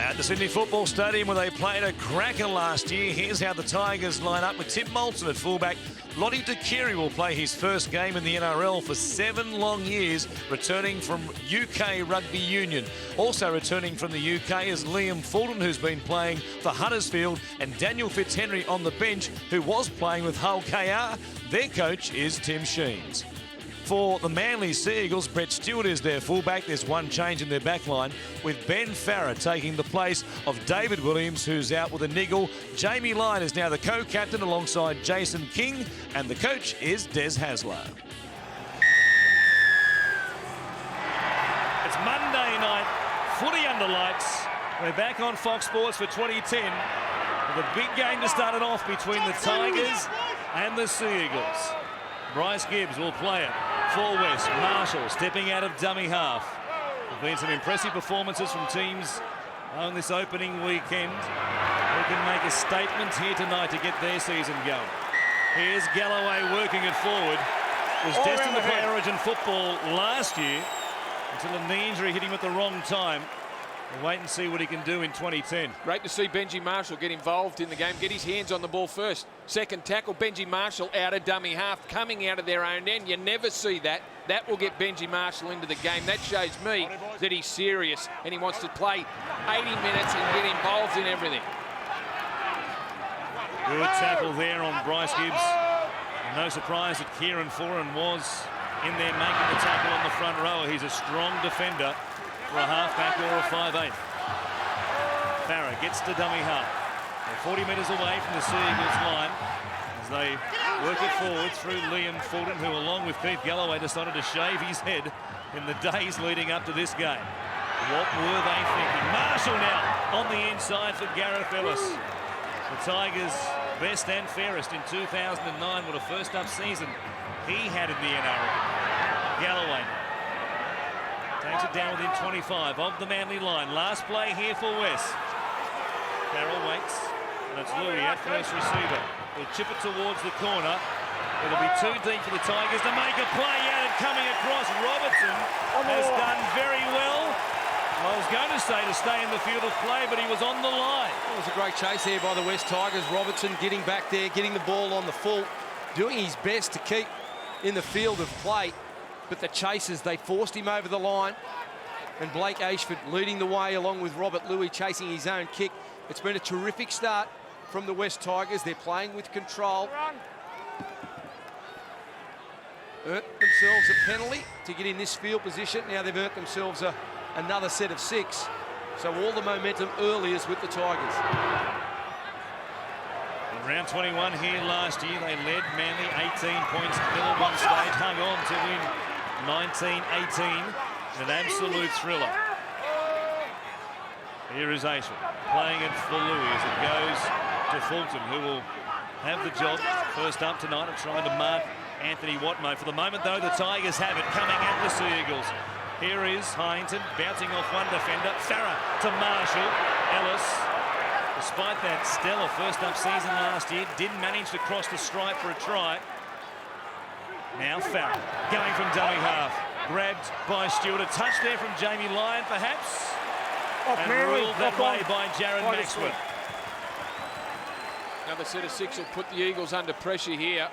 At the Sydney Football Stadium, where they played a cracker last year, here's how the Tigers line up with Tim Moulton at fullback. Lottie Dakiri will play his first game in the NRL for 7 long years, returning from UK Rugby Union. Also returning from the UK is Liam Fulton, who's been playing for Huddersfield, and Daniel Fitzhenry on the bench, who was playing with Hull KR. Their coach is Tim Sheens. For the Manly Sea Eagles, Brett Stewart is their fullback. There's one change in their backline, with Ben Farah taking the place of David Williams, who's out with a niggle. Jamie Lyon is now the co-captain alongside Jason King, and the coach is Des Hasler. It's Monday night, footy under lights. We're back on Fox Sports for 2010 with a big game to start it off between the Tigers and the Sea Eagles. Bryce Gibbs will play it for West. Marshall stepping out of dummy half. There have been some impressive performances from teams on this opening weekend. Who can make a statement here tonight to get their season going. Here's Galloway working it forward. Was destined to play Origin football last year until a knee injury hit him at the wrong time. We'll wait and see what he can do in 2010. Great to see Benji Marshall get involved in the game, get his hands on the ball first. Second tackle, Benji Marshall out of dummy half, coming out of their own end. You never see that. That will get Benji Marshall into the game. That shows me that he's serious and he wants to play 80 minutes and get involved in everything. Good tackle there on Bryce Gibbs. No surprise that Kieran Foran was in there making the tackle on the front row. He's a strong defender for a halfback or a 5'8". Farah gets to dummy half. They're 40 metres away from the Sea Eagles line as they work it forward through Liam Fulton, who along with Keith Galloway decided to shave his head in the days leading up to this game. What were they thinking? Marshall now on the inside for Gareth Ellis. The Tigers' best and fairest in 2009. What a first up season he had in the NRL. Galloway takes it down within 25 of the Manly line. Last play here for West. Carroll waits, and it's Louis at first receiver. Will chip it towards the corner. It'll be too deep for the Tigers to make a play out, and coming across, Robertson has done very well. I was going to say to stay in the field of play, but he was on the line. It was a great chase there by the West Tigers. Robertson getting back there, getting the ball on the full, doing his best to keep in the field of play. But the chasers, they forced him over the line. And Blake Ashford leading the way along with Robert Louis chasing his own kick. It's been a terrific start from the West Tigers. They're playing with control. Earned themselves a penalty to get in this field position. Now they've earned themselves another set of 6. So all the momentum early is with the Tigers. In round 21 here last year, they led Manly 18 points nil at one stage, hung on to win 19-18. An absolute thriller. Here is Ashford playing it for Louis as it goes to Fulton, who will have the job first up tonight of trying to mark Anthony Watmoe. For the moment, though, the Tigers have it coming at the Sea Eagles. Here is Heinton bouncing off one defender. Farah to Marshall. Ellis, despite that stellar first up season last year, didn't manage to cross the stripe for a try. Now Farah going from dummy half. Grabbed by Stewart. A touch there from Jamie Lyon, perhaps. And ruled that way by Jared Maxwell. Another set of 6 will put the Eagles under pressure here.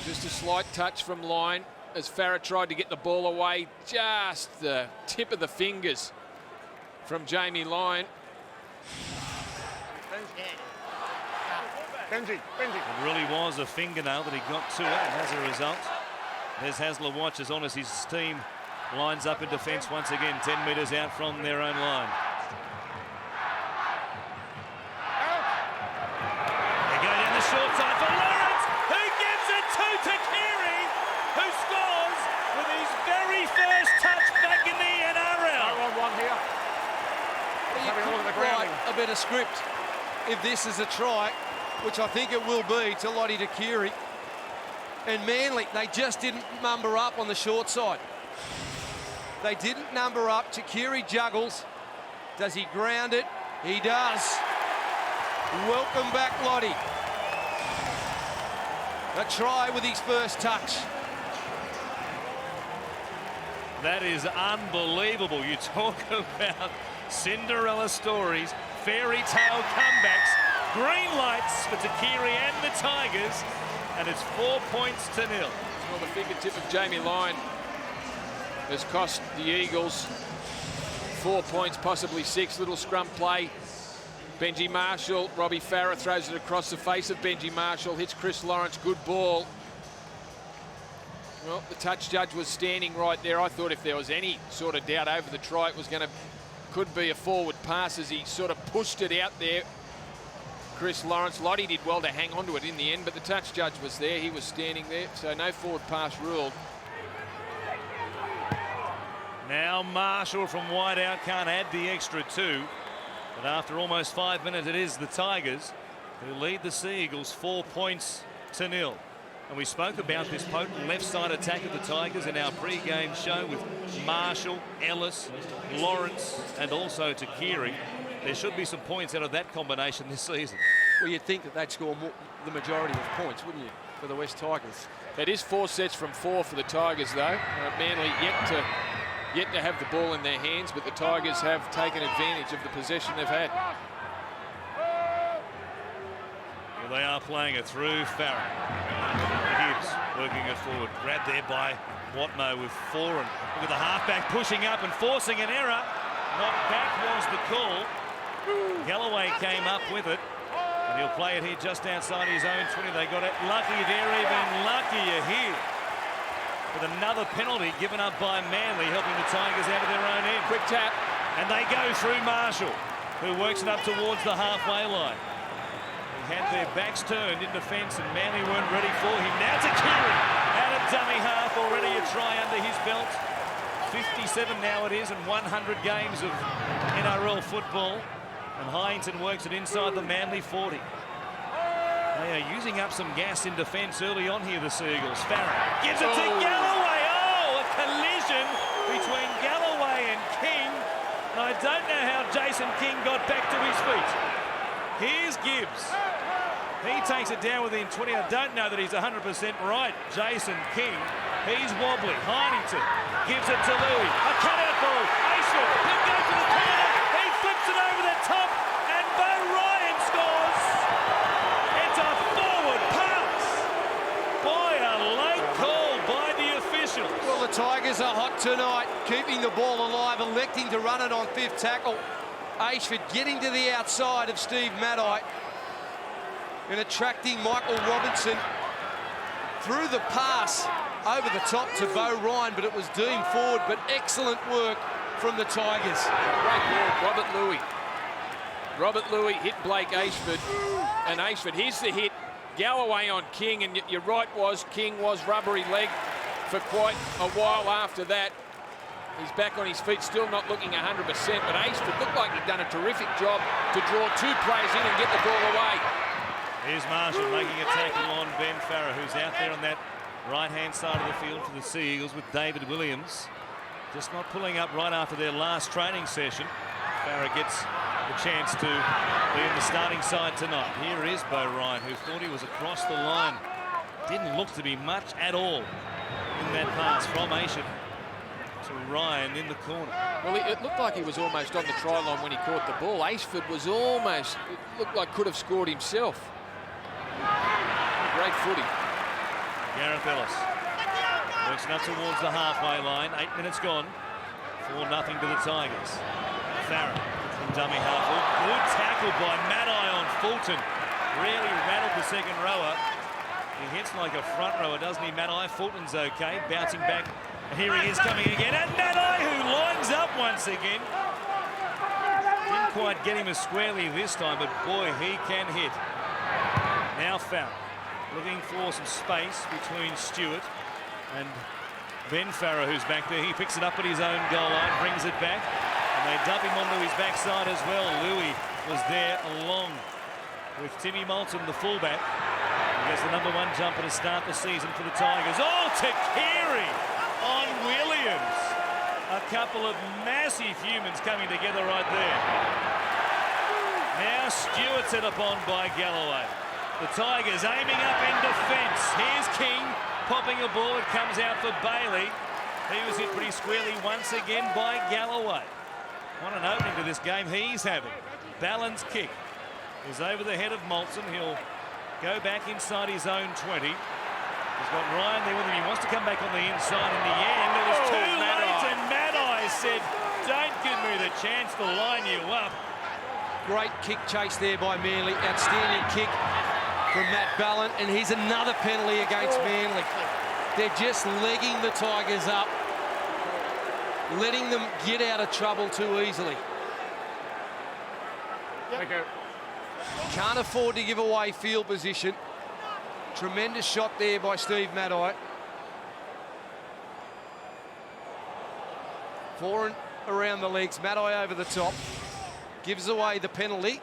Just a slight touch from Lyon as Farah tried to get the ball away. Just the tip of the fingers from Jamie Lyon. It really was a fingernail that he got to it, and as a result, Des Hasler watches on as his team lines up in defence once again, 10 metres out from their own line. They go down the short side for Lawrence, who gives it to Takiri, who scores with his very first touch back in the NRL. You could write a better script if this is a try, which I think it will be, to Lottie Dakiri. And Manly, they just didn't number up on the short side. They didn't number up. Takiri juggles. Does he ground it? He does. Welcome back, Lottie. A try with his first touch. That is unbelievable. You talk about Cinderella stories, fairy tale comebacks, green lights for Takiri and the Tigers, and it's 4 points to 0. Well, the fingertip of Jamie Lyon has cost the Eagles 4 points, possibly 6. Little scrum play. Benji Marshall, Robbie Farah throws it across the face of Benji Marshall, hits Chris Lawrence, good ball. Well, the touch judge was standing right there. I thought if there was any sort of doubt over the try, it was could be a forward pass as he sort of pushed it out there. Chris Lawrence, Lottie did well to hang on to it in the end, but the touch judge was there. He was standing there, so no forward pass ruled. Now Marshall from wide out can't add the extra 2. But after almost 5 minutes, it is the Tigers who lead the Sea Eagles 4 points to 0. And we spoke about this potent left side attack of the Tigers in our pre-game show with Marshall, Ellis, Lawrence, and also Takiri. There should be some points out of that combination this season. Well, you'd think that they'd score the majority of points, wouldn't you, for the West Tigers? It is 4 sets from 4 for the Tigers, though. Manly yet to have the ball in their hands, but the Tigers have taken advantage of the possession they've had. Well, they are playing it through Farah. Gibbs working it forward. Grabbed there by Watmough with 4. And look at the halfback pushing up and forcing an error. Not back was the call. Galloway came up with it. And he'll play it here just outside his own 20. They got it lucky there, even luckier here. With another penalty given up by Manly, helping the Tigers out of their own end. Quick tap. And they go through Marshall, who works it up towards the halfway line. They had their backs turned in defence and Manly weren't ready for him. Now Takiri out of dummy half, already a try under his belt. 57 now it is, and 100 games of NRL football. And Heinton works it inside the Manly 40. They are using up some gas in defence early on here, the Seagulls. Farah gives it to Galloway. Oh, a collision between Galloway and King. And I don't know how Jason King got back to his feet. Here's Gibbs. He takes it down within 20. I don't know that he's 100% right. Jason King. He's wobbly. Heinington gives it to Louis. A cutout ball. Ashford. He'll go for the corner. He flips it over the top. And Bo Ryan scores. It's a forward pass by a late call by the officials. Well, the Tigers are hot tonight, keeping the ball alive, electing to run it on 5th tackle. Ashford getting to the outside of Steve Maddai and attracting Michael Robinson through the pass over the top to Bo Ryan, but it was deemed forward. But excellent work from the Tigers. Great ball, Robert Louis. Robert Louis hit Blake Ashford, and Ashford, here's the hit. Galloway on King, and you're right, King was rubbery leg for quite a while after that. He's back on his feet, still not looking 100%, but Ashford looked like he'd done a terrific job to draw 2 players in and get the ball away. Here's Marshall making a tackle on Ben Farah, who's out there on that right-hand side of the field for the Sea Eagles with David Williams. Just not pulling up right after their last training session. Farah gets the chance to be in the starting side tonight. Here is Bo Ryan, who thought he was across the line. Didn't look to be much at all in that pass from Ashford to Ryan in the corner. Well, it looked like he was almost on the try line when he caught the ball. Ashford was almost, it looked like could have scored himself. Great footy. Gareth Ellis works it up towards the halfway line. 8 minutes gone. 4-0 to the Tigers. Farah from dummy half. Oh, good tackle by Maddai on Fulton. Really rattled the second rower. He hits like a front rower, doesn't he, Maddai? Fulton's okay. Bouncing back. And here he is coming again. And Maddai, who lines up once again. Didn't quite get him as squarely this time, but boy, he can hit. Now Farah looking for some space between Stewart and Ben Farah, who's back there. He picks it up at his own goal line, brings it back, and they dump him onto his backside as well. Louis was there along with Timmy Moulton, the fullback. He gets the #1 jumper to start the season for the Tigers. Oh, Takiri on Williams. A couple of massive humans coming together right there. Now Stewart set upon by Galloway. The Tigers aiming up in defence. Here's King popping a ball. It comes out for Bailey. He was hit pretty squarely once again by Galloway. What an opening to this game he's having. Ballon's kick is over the head of Molson. He'll go back inside his own 20. He's got Ryan there with him. He wants to come back on the inside. In the end, it was too late, and Maddai said, don't give me the chance to line you up. Great kick chase there by Manly. Outstanding kick from Matt Ballon, and here's another penalty against Manly. They're just legging the Tigers up, letting them get out of trouble too easily. Can't afford to give away field position. Tremendous shot there by Steve Maddai. For and around the legs, Maddai over the top. Gives away the penalty.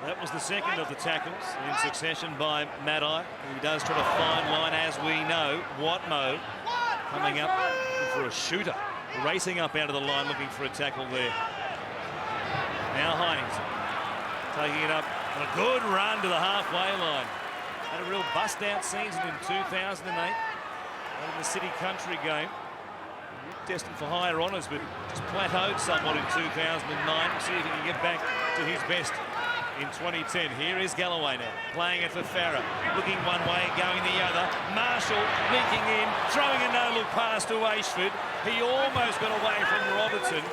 That was the second of the tackles in succession by Maddai. He does try to find line, as we know. Watmo coming up for a shooter. Racing up out of the line, looking for a tackle there. Now Heinington taking it up on a good run to the halfway line. Had a real bust-out season in 2008 in the City Country game. Destined for higher honours, but just plateaued somewhat in 2009. We'll see if he can get back to his best in 2010. Here is Galloway now, playing it for Farah. Looking one way, going the other. Marshall leaking in, throwing a no-look pass to Ashford. He almost got away from Robertson,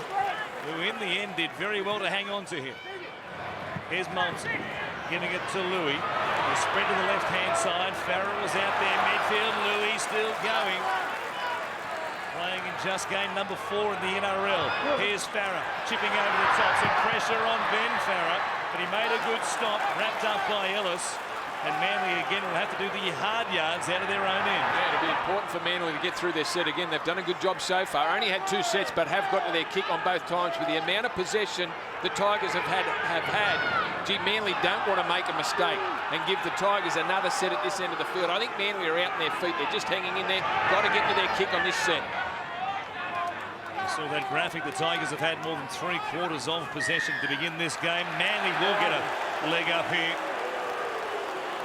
who in the end did very well to hang on to him. Here's Molson, giving it to Louis. The spread to the left-hand side. Farah was out there midfield. Louis still going. Playing in just game number 4 in the NRL. Here's Farah chipping over the top. Some pressure on Ben Farah, but he made a good stop, wrapped up by Ellis. And Manly again will have to do the hard yards out of their own end. Yeah, it'll be important for Manly to get through their set again. They've done a good job so far. Only had 2 sets, but have got to their kick on both times. With the amount of possession the Tigers have had, gee, Manly don't want to make a mistake and give the Tigers another set at this end of the field. I think Manly are out on their feet. They're just hanging in there. Got to get to their kick on this set. You saw that graphic. The Tigers have had more than 3/4 of possession to begin this game. Manly will get a leg up here.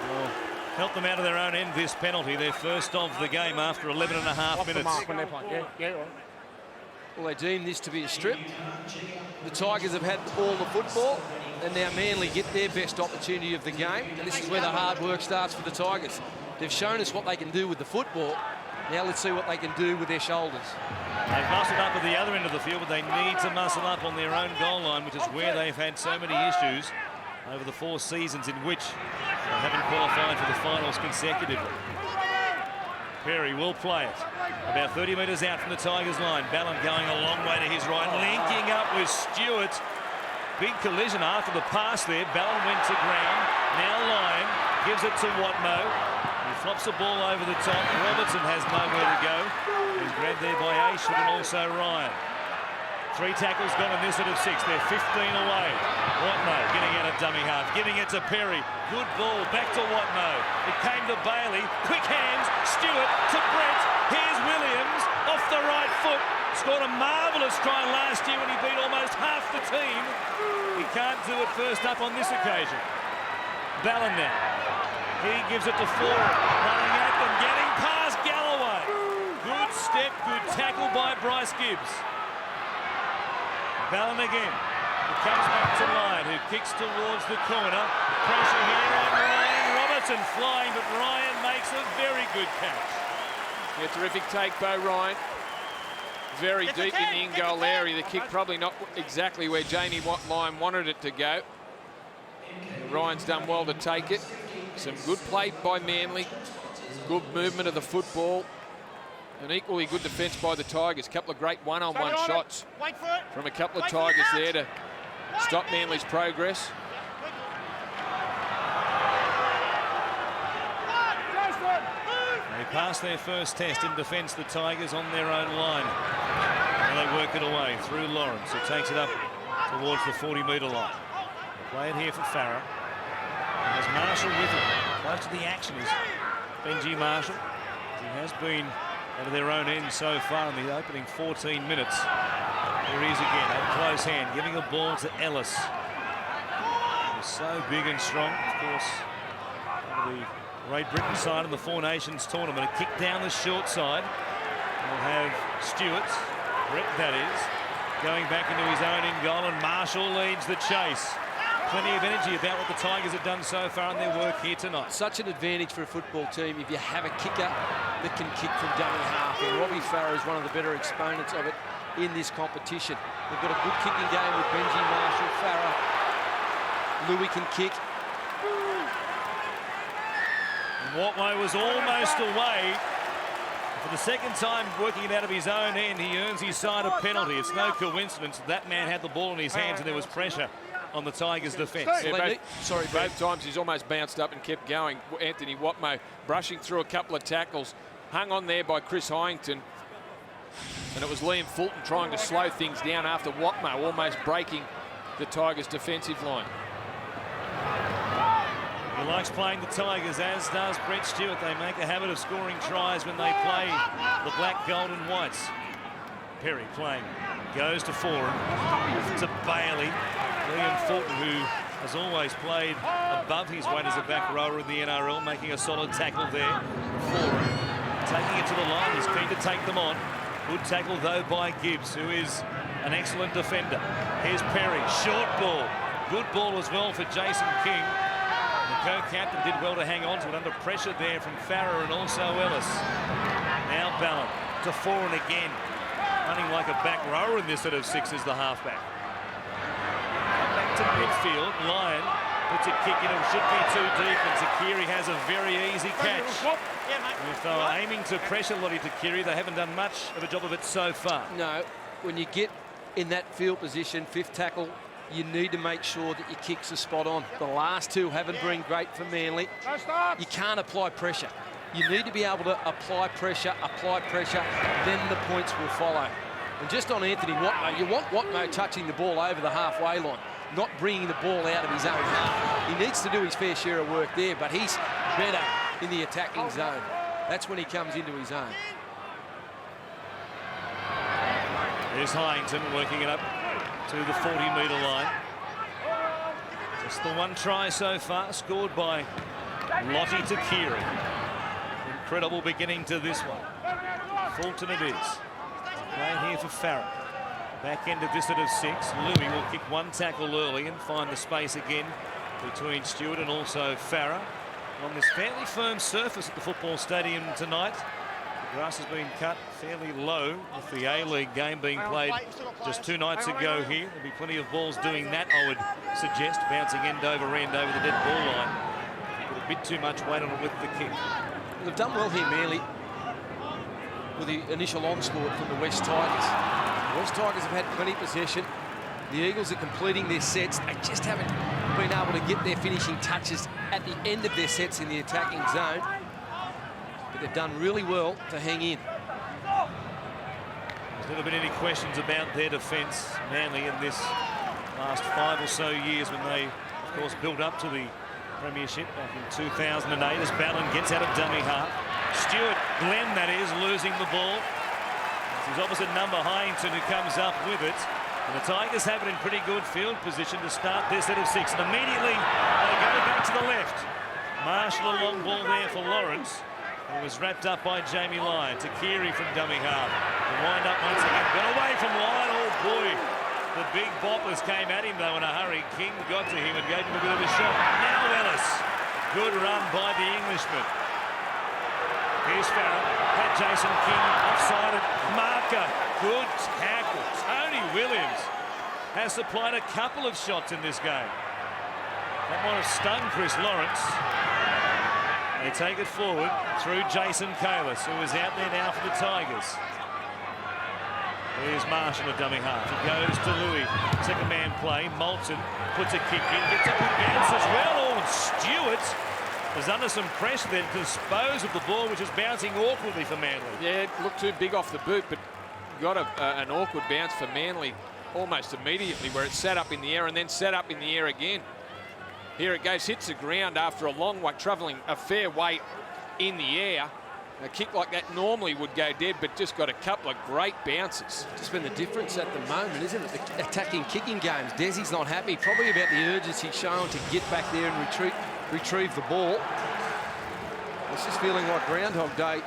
Well, help them out of their own end, this penalty, their first of the game after 11.5 minutes. Well, they deem this to be a strip. The Tigers have had all the football, and now Manly get their best opportunity of the game, and this is where the hard work starts for the Tigers. They've shown us what they can do with the football. Now let's see what they can do with their shoulders. They've muscled up at the other end of the field, but they need to muscle up on their own goal line, which is where they've had so many issues over the 4 seasons in which they haven't qualified for the finals consecutively. Perry will play it. About 30 metres out from the Tigers line. Ballon going a long way to his right, linking up with Stewart. Big collision after the pass there. Ballon went to ground. Now Lyon gives it to Watmo. He flops the ball over the top. Robertson has nowhere to go. He's grabbed there by Ashford and also Ryan. 3 tackles gone in this set of 6. They're 15 away. Watmo getting out of dummy half, giving it to Perry. Good ball, back to Watmo. It came to Bailey. Quick hands, Stewart to Brett. Here's Williams off the right foot. Scored a marvellous try last year when he beat almost half the team. He can't do it first up on this occasion. Ballon now. He gives it to Flora. Running at them, getting past Galloway. Good step, good tackle by Bryce Gibbs. Ballon again. It comes back to Lyon, who kicks towards the corner. Pressure here on Ryan. Robertson flying, but Ryan makes a very good catch. Yeah, terrific take by Ryan. Very deep in the in-goal area. The kick probably not exactly where Jamie Lyon wanted it to go. Ryan's done well to take it. Some good play by Manly. Good movement of the football. An equally good defence by the Tigers. A couple of great one-on-one shots from a couple of Tigers there to stop Manly's progress. They passed their first test in defence, the Tigers, on their own line. And they work it away through Lawrence, who takes it up towards the 40-metre line. They play it here for Farah. And there's Marshall with him. Close to the action is Benji Marshall. He has been out of their own end so far in the opening 14 minutes. Here he is again, at close hand, giving a ball to Ellis. He's so big and strong, of course. The Great Britain side of the Four Nations tournament. A kick down the short side. We'll have Stewart, Brett that is, going back into his own in goal, and Marshall leads the chase. Plenty of energy about what the Tigers have done so far in their work here tonight. Such an advantage for a football team if you have a kicker that can kick from dummy half. And Robbie Farah is one of the better exponents of it in this competition. They've got a good kicking game with Benji, Marshall, Farah. Louis can kick. Watmo was almost away. For the second time working it out of his own end, he earns his side a penalty. It's no coincidence that man had the ball in his hands and there was pressure on the Tigers' defence. Yeah, both times he's almost bounced up and kept going. Anthony Watmo brushing through a couple of tackles, hung on there by Chris Hyington, and it was Liam Fulton trying to slow things down after Watmo almost breaking the Tigers' defensive line. He likes playing the Tigers, as does Brett Stewart. They make a habit of scoring tries when they play the black, gold and whites. Perry playing, goes to Foran, to Bailey. Liam Fulton, who has always played above his weight as a back rower in the NRL, making a solid tackle there. Foran taking it to the line. He's keen to take them on. Good tackle, though, by Gibbs, who is an excellent defender. Here's Perry, short ball. Good ball as well for Jason King. The co-captain did well to hang on to it under pressure there from Farah and also Ellis. Now Ballon to Foran again. Running like a back rower in this set of six as the halfback. Back to midfield. Lyon puts a kick in. It should be too deep, and Takiri has a very easy catch. If they were aiming to pressure Lottie Takiri, they haven't done much of a job of it so far. No, when you get in that field position, fifth tackle, you need to make sure that your kicks are spot on. The last two haven't been great for Manly. You can't apply pressure. You need to be able to apply pressure, then the points will follow. And just on Anthony Watmo, you want Watmo touching the ball over the halfway line, not bringing the ball out of his own half. He needs to do his fair share of work there, but he's better in the attacking zone. That's when he comes into his own. There's Hyington working it up to the 40-metre line. Just the one try so far, scored by Lottie Takiri. Incredible beginning to this one. Fulton it is. Playing here for Farah. Back end of this set of six. Louis will kick one tackle early and find the space again between Stewart and also Farah. On this fairly firm surface at the football stadium tonight. The grass has been cut fairly low with the A-League game being played just 2 nights ago here. There'll be plenty of balls doing that, I would suggest, bouncing end over the dead ball line. Put a bit too much weight on it with the kick. They've done well here, Manly, with the initial onslaught from the West Tigers. The West Tigers have had plenty of possession. The Eagles are completing their sets. They just haven't been able to get their finishing touches at the end of their sets in the attacking zone. But they've done really well to hang in. There's never been any questions about their defence, Manly, in this last 5 or so years when they, of course, built up to the premiership back in 2008 as Ballon gets out of dummy half. Stewart, Glenn that is, losing the ball. It's his opposite number, Hyington, who comes up with it. And the Tigers have it in pretty good field position to start their set of six. And immediately they go back to the left. Marshall, a long ball there for Lawrence. It was wrapped up by Jamie Lyon. Takiri from dummy half. The wind up once again. Got away from Lyon. Oh boy. The big boppers came at him though in a hurry. King got to him and gave him a bit of a shot. Now Ellis. Good run by the Englishman. Here's Farah. Had Jason King offside it. Marker. Good tackle. Tony Williams has supplied a couple of shots in this game. That might have stung Chris Lawrence. They take it forward through Jason Kalis, who is out there now for the Tigers. Here's Marshall, a dummy half. He goes to Louis. Second man play. Moulton puts a kick in. Gets a good bounce as well. Oh, and Stewart is under some pressure there to dispose of the ball, which is bouncing awkwardly for Manly. Yeah, it looked too big off the boot, but got an awkward bounce for Manly almost immediately, where it sat up in the air and then sat up in the air again. Here it goes, hits the ground after a long way, travelling a fair way in the air. A kick like that normally would go dead, but just got a couple of great bounces. Just been the difference at the moment, isn't it? The attacking kicking games. Desi's not happy, probably about the urgency shown to get back there and retrieve the ball. It's just feeling like Groundhog Day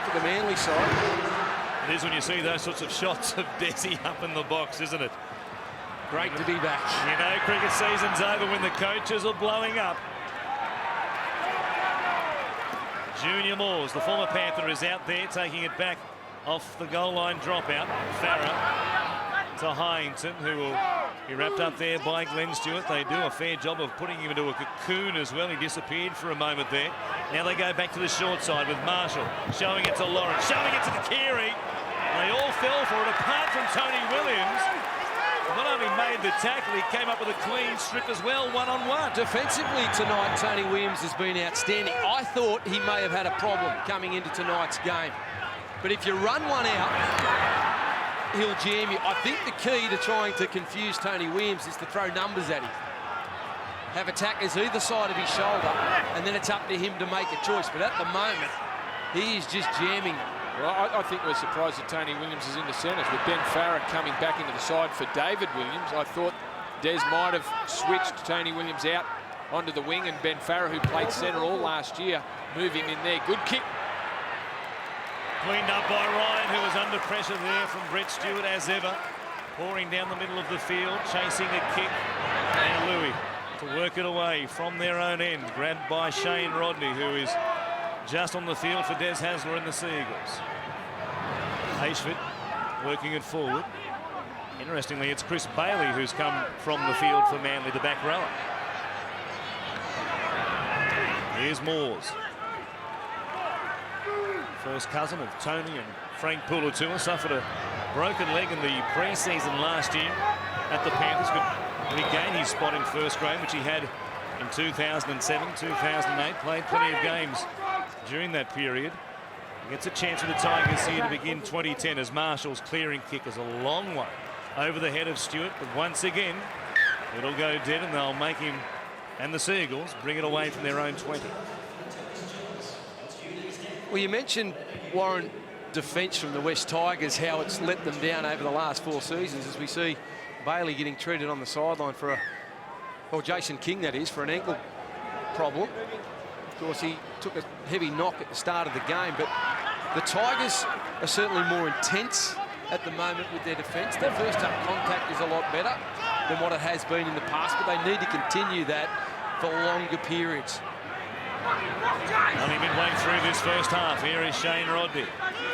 for the Manly side. It is when you see those sorts of shots of Desi up in the box, isn't it? Great to be back. You know, cricket season's over when the coaches are blowing up. Junior Moores, the former Panther, is out there taking it back off the goal line dropout. Farah to Hyington, who will be wrapped up there by Glenn Stewart. They do a fair job of putting him into a cocoon as well. He disappeared for a moment there. Now they go back to the short side with Marshall, showing it to Lawrence, showing it to the Keary. They all fell for it, apart from Tony Williams. Not only made the tackle, he came up with a clean strip as well, one-on-one. Defensively tonight, Tony Williams has been outstanding. I thought he may have had a problem coming into tonight's game. But if you run one out, he'll jam you. I think the key to trying to confuse Tony Williams is to throw numbers at him. Have attackers either side of his shoulder, and then it's up to him to make a choice. But at the moment, he is just jamming. Well, I think we're surprised that Tony Williams is in the centres with Ben Farah coming back into the side for David Williams. I thought Des might have switched Tony Williams out onto the wing, and Ben Farah, who played centre all last year, move him in there. Good kick. Cleaned up by Ryan, who was under pressure there from Brett Stewart as ever. Pouring down the middle of the field, chasing a kick. And Louis to work it away from their own end. Grabbed by Shane Rodney, who is just on the field for Des Hasler and the Seagulls. Ashford working it forward. Interestingly, it's Chris Bailey who's come from the field for Manly, the back rower. Here's Moores. First cousin of Tony and Frank Pulatua, suffered a broken leg in the pre-season last year at the Panthers. Could regain his spot in first grade, which he had in 2007, 2008. Played plenty of games during that period. He gets a chance with the Tigers here to begin 2010 as Marshall's clearing kick is a long one over the head of Stewart, but once again it'll go dead and they'll make him and the Seagulls bring it away from their own 20. Well, you mentioned, Warren, defence from the West Tigers, how it's let them down over the last 4 seasons, as we see Bailey getting treated on the sideline for or Jason King, that is, for an ankle problem. Of course, he took a heavy knock at the start of the game, but the Tigers are certainly more intense at the moment with their defence. Their first up contact is a lot better than what it has been in the past, but they need to continue that for longer periods. Only midway through this first half, here is Shane Rodney.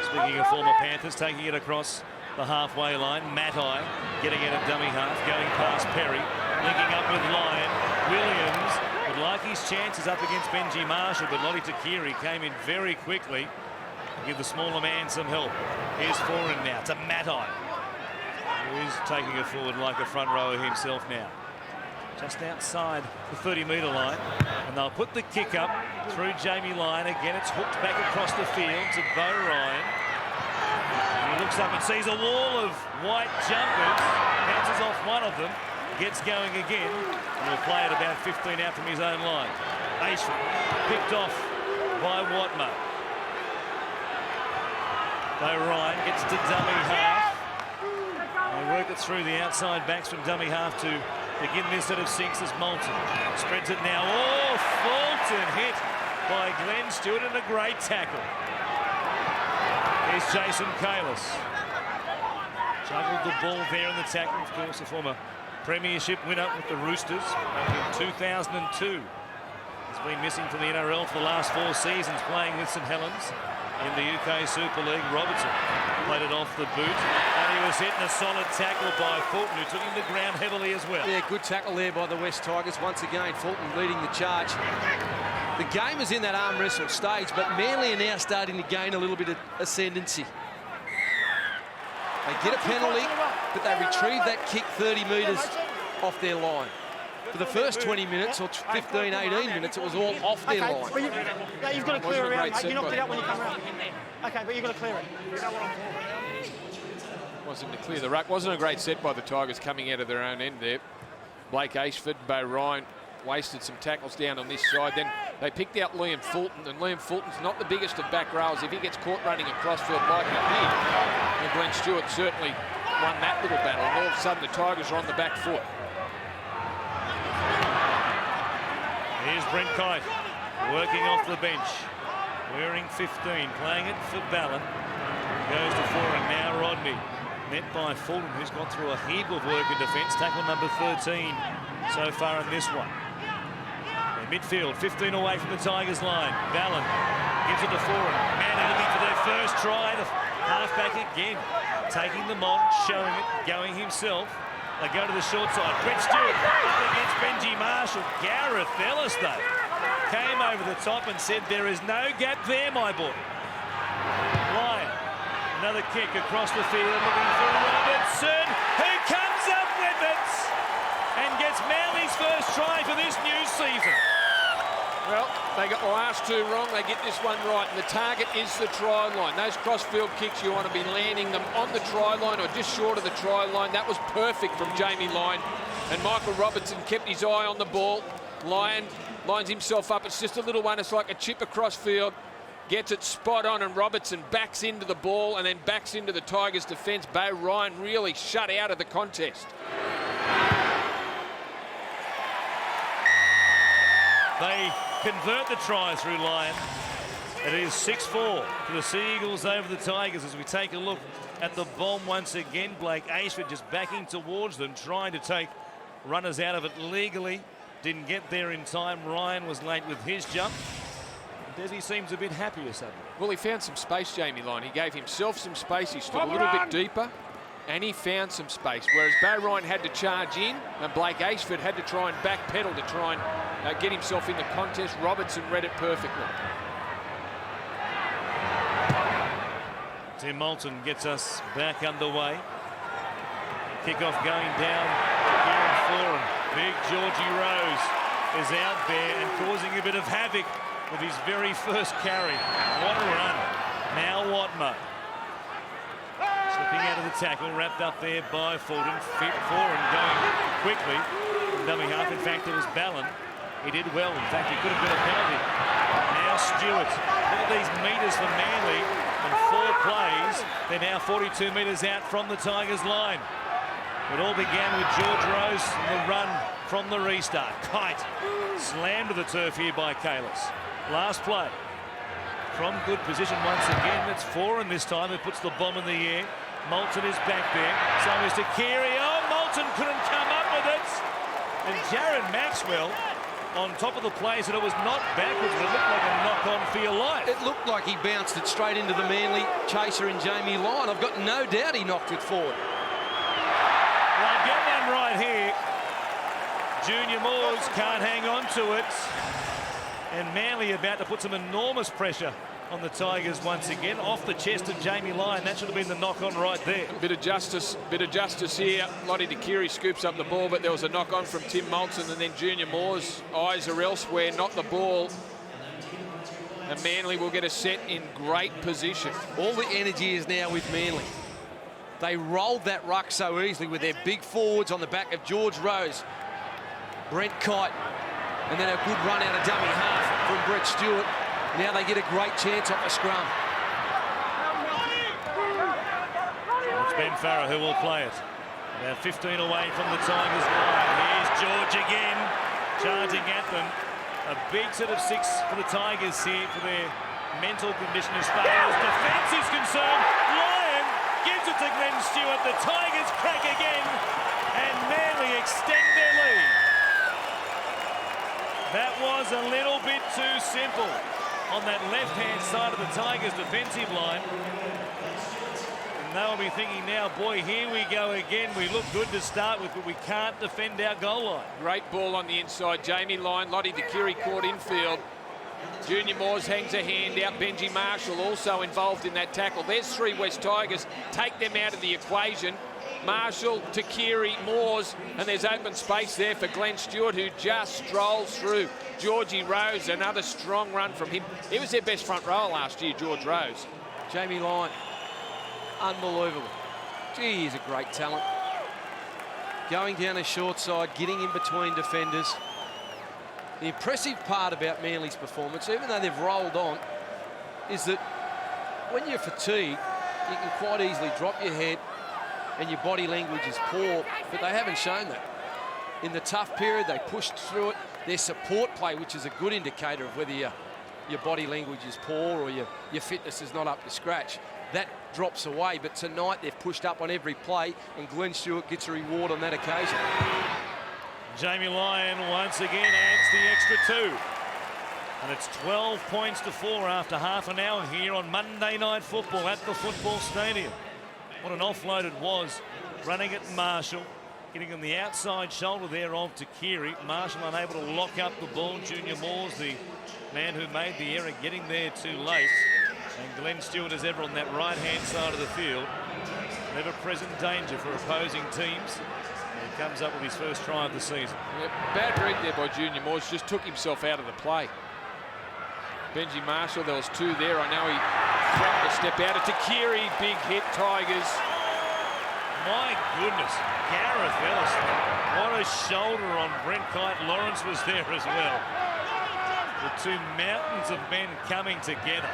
Speaking of former Panthers, taking it across the halfway line. Matai getting it at dummy half, going past Perry, linking up with Lyon. Williams would like his chances up against Benji Marshall, but Lottie Takiri came in very quickly to give the smaller man some help. Here's Foran now to Matai, who is taking it forward like a front rower himself now. Just outside the 30-metre line, and they'll put the kick up through Jamie Lyon. Again, it's hooked back across the field to Bo Ryan. And he looks up and sees a wall of white jumpers, bounces off one of them, gets going again, and will play it about 15 out from his own line. Ashford picked off by Watmo. Bo Ryan gets to dummy half. They work it through the outside backs from dummy half to begin this set of 6 as Moulton spreads it now. Oh, Fulton hit by Glenn Stewart and a great tackle. Here's Jason Kalis. Juggled the ball there in the tackle. Of course, a former premiership winner with the Roosters back in 2002. He's been missing from the NRL for the last 4 seasons, playing with St Helens in the UK Super League. Robertson played it off the boot, and he was hitting a solid tackle by Fulton, who took him to ground heavily as well. Yeah, good tackle there by the West Tigers. Once again, Fulton leading the charge. The game is in that arm wrestle stage, but Manly are now starting to gain a little bit of ascendancy. They get a penalty, but they retrieve that kick 30 metres off their line. For the first 20 minutes or 15, 18 minutes, it was all off their line. But you've got to clear around, mate. You knocked it out when you come around. Okay, but you've got to clear it. Wasn't to clear the ruck. Wasn't a great set by the Tigers coming out of their own end there. Blake Ashford, Bo Ryan wasted some tackles down on this side. Then they picked out Liam Fulton, and Liam Fulton's not the biggest of back rowers. If he gets caught running across field like he did, and Glenn Stewart certainly won that little battle. And all of a sudden, the Tigers are on the back foot. Here's Brent Kite working off the bench, wearing 15, playing it for Ballon. Goes to foreign now, Rodney. Met by Fulton, who's gone through a heap of work in defence. Tackle number 13 so far in this one. In midfield, 15 away from the Tigers line. Ballon gives it to foreign. Manly looking for their first try. The halfback again, taking them on, showing it, going himself. They go to the short side. Brett Stewart up against Benji Marshall. Gareth Ellis, though, came over the top and said, there is no gap there, my boy. Lyon, another kick across the field, looking for Robertson, who comes up with it and gets Manly's first try for this new season. Well, they got the last two wrong. They get this one right, and the target is the try line. Those cross-field kicks, you want to be landing them on the try line or just short of the try line. That was perfect from Jamie Lyon, and Michael Robertson kept his eye on the ball. Lyon lines himself up. It's just a little one. It's like a chip across field. Gets it spot on, and Robertson backs into the ball and then backs into the Tigers' defence. Beau Ryan really shut out of the contest. They convert the try through Lyon. It is 6-4 to the Sea Eagles over the Tigers as we take a look at the bomb once again. Blake Ashford just backing towards them, trying to take runners out of it legally. Didn't get there in time. Ryan was late with his jump. Desi seems a bit happier suddenly. Well, he found some space, Jamie Lyon. He gave himself some space. He stood a little bit deeper, and he found some space. Whereas Beau Ryan had to charge in, and Blake Ashford had to try and backpedal to try and get himself in the contest. Robertson read it perfectly. Tim Moulton gets us back underway. Kickoff going down here in Foreign. Big Georgie Rose is out there and causing a bit of havoc with his very first carry. What a run. Now Watmo. Slipping out of the tackle, wrapped up there by Fulton. Fit Foreign going quickly. Dummy half, in fact, it was Ballon. He did well. In fact, he could have got a penalty. Now Stewart. Look at these metres for Manly. And 4 plays, they're now 42 metres out from the Tigers' line. It all began with George Rose and the run from the restart. Kite slammed to the turf here by Kalis. Last play from good position once again. It's Foreign this time. It puts the bomb in the air. Moulton is back there. So is Takiri. Oh, Moulton couldn't come up with it. And Jared Maxwell on top of the play said it was not backwards, but it looked like a knock-on for your life. It looked like he bounced it straight into the Manly chaser and Jamie Lyon. I've got no doubt he knocked it forward. Well, I'll get one right here. Junior Moores can't hang on to it. And Manly about to put some enormous pressure on the Tigers once again. Off the chest of Jamie Lyon. That should have been the knock-on right there. Bit of justice here. Lottie Takiri scoops up the ball, but there was a knock-on from Tim Moulton, and then Junior Moore's eyes are elsewhere, not the ball. And Manly will get a set in great position. All the energy is now with Manly. They rolled that ruck so easily with their big forwards on the back of George Rose, Brent Kite, and then a good run out of dummy half from Brett Stewart. Now they get a great chance off the scrum. It's Ben Farah who will play it. About 15 away from the Tigers' line. Here's George again, charging at them. A big set of 6 for the Tigers here for their mental condition as far as defence is concerned. Lyon gives it to Glenn Stewart. The Tigers crack again, and Manly extend their lead. That was a little bit too simple on that left-hand side of the Tigers' defensive line. And they'll be thinking now, boy, here we go again. We look good to start with, but we can't defend our goal line. Great ball on the inside. Jamie Lyon, Lottie Takiri caught infield. Junior Moores hangs a hand out. Benji Marshall also involved in that tackle. There's 3 West Tigers. Take them out of the equation. Marshall, Takiri, Moores, and there's open space there for Glenn Stewart, who just strolls through. Georgie Rose, another strong run from him. He was their best front rower last year, George Rose. Jamie Lyon, unbelievable. Gee, he's a great talent. Going down the short side, getting in between defenders. The impressive part about Manly's performance, even though they've rolled on, is that when you're fatigued, you can quite easily drop your head and your body language is poor, but they haven't shown that. In the tough period, they pushed through it. Their support play, which is a good indicator of whether your body language is poor or your fitness is not up to scratch, that drops away. But tonight they've pushed up on every play, and Glenn Stewart gets a reward on that occasion. Jamie Lyon once again adds the extra 2. And it's 12 points to 4 after half an hour here on Monday Night Football at the football stadium. What an offload it was, running at Marshall, getting on the outside shoulder thereof to Keary. Marshall unable to lock up the ball. Junior Moore's the man who made the error, getting there too late. And Glenn Stewart, as ever, on that right-hand side of the field. Never present danger for opposing teams. And he comes up with his first try of the season. Yep, bad read there by Junior Moores, just took himself out of the play. Benji Marshall, there was 2 there. I know he threatened to step out. It's a Keary, big hit, Tigers. My goodness, Gareth Ellison. What a shoulder on Brent Kite. Lawrence was there as well. The 2 mountains of men coming together.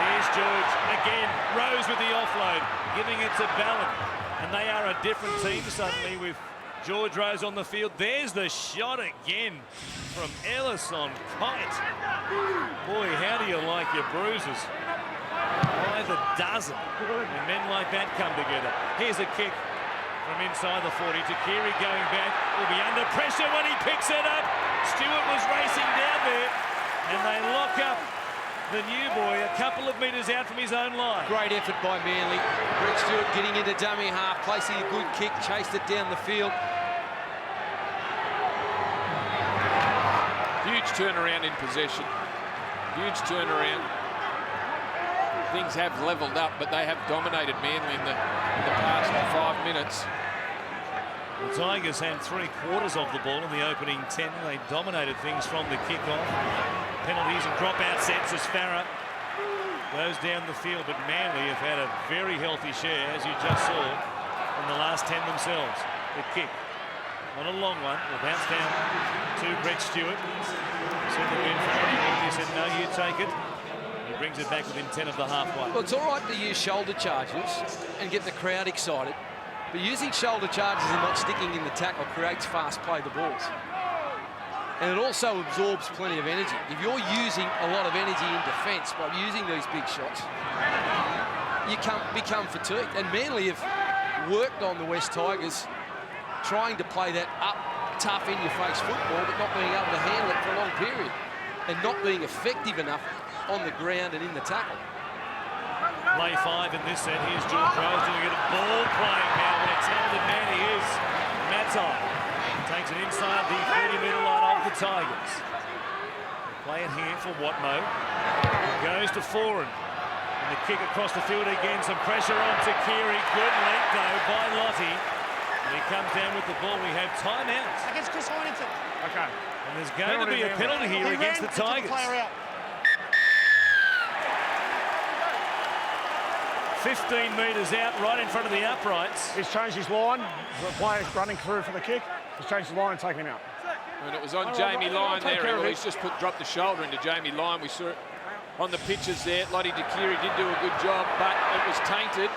Here's George again. Rose with the offload, giving it to Ballon. And they are a different team suddenly with George Rose on the field. There's the shot again from Ellis on Kite. Boy, how do you like your bruises? By the dozen when men like that come together. Here's a kick from inside the 40 to Keary going back. Will be under pressure when he picks it up. Stewart was racing down there, and they lock up the new boy a couple of metres out from his own line. Great effort by Manly. Brett Stewart getting into dummy half, placing a good kick, chased it down the field. Huge turnaround in possession. Huge turnaround. Things have levelled up, but they have dominated Manly in the past 5 minutes. The Tigers had 3/4 of the ball in the opening 10. They dominated things from the kick-off. Penalties and drop-out sets as Farah goes down the field, but Manly have had a very healthy share, as you just saw, in the last 10 themselves. The kick, not a long one, will bounce down to Brett Stewart. Said the win for he said, no, you take it. He brings it back within 10 of the halfway. Well, it's all right to use shoulder charges and get the crowd excited, but using shoulder charges and not sticking in the tackle creates fast play the balls. And it also absorbs plenty of energy. If you're using a lot of energy in defence by using these big shots, you become fatigued. And Manly have worked on the West Tigers, trying to play that up, tough, in-your-face football, but not being able to handle it for a long period, and not being effective enough on the ground and in the tackle. Play 5 in this set. Here's George Rose doing it. Ball playing now. What a talented man he is. Matai takes it inside the 30-metre line of the Tigers. Play it here for Watmo. Goes to Foran. And the kick across the field again. Some pressure on to Keary. Good length though by Lottie. And he comes down with the ball. We have timeout. Against Chris Hynington. Okay. And there's going to be a penalty here against the Tigers. 15 metres out, right in front of the uprights. He's changed his line. The player running through for the kick. He's changed his line and taken him out. And it was on Jamie Lyon there. Well, he's just dropped the shoulder into Jamie Lyon. We saw it on the pictures there. Lottie DeKiri did do a good job, but it was tainted.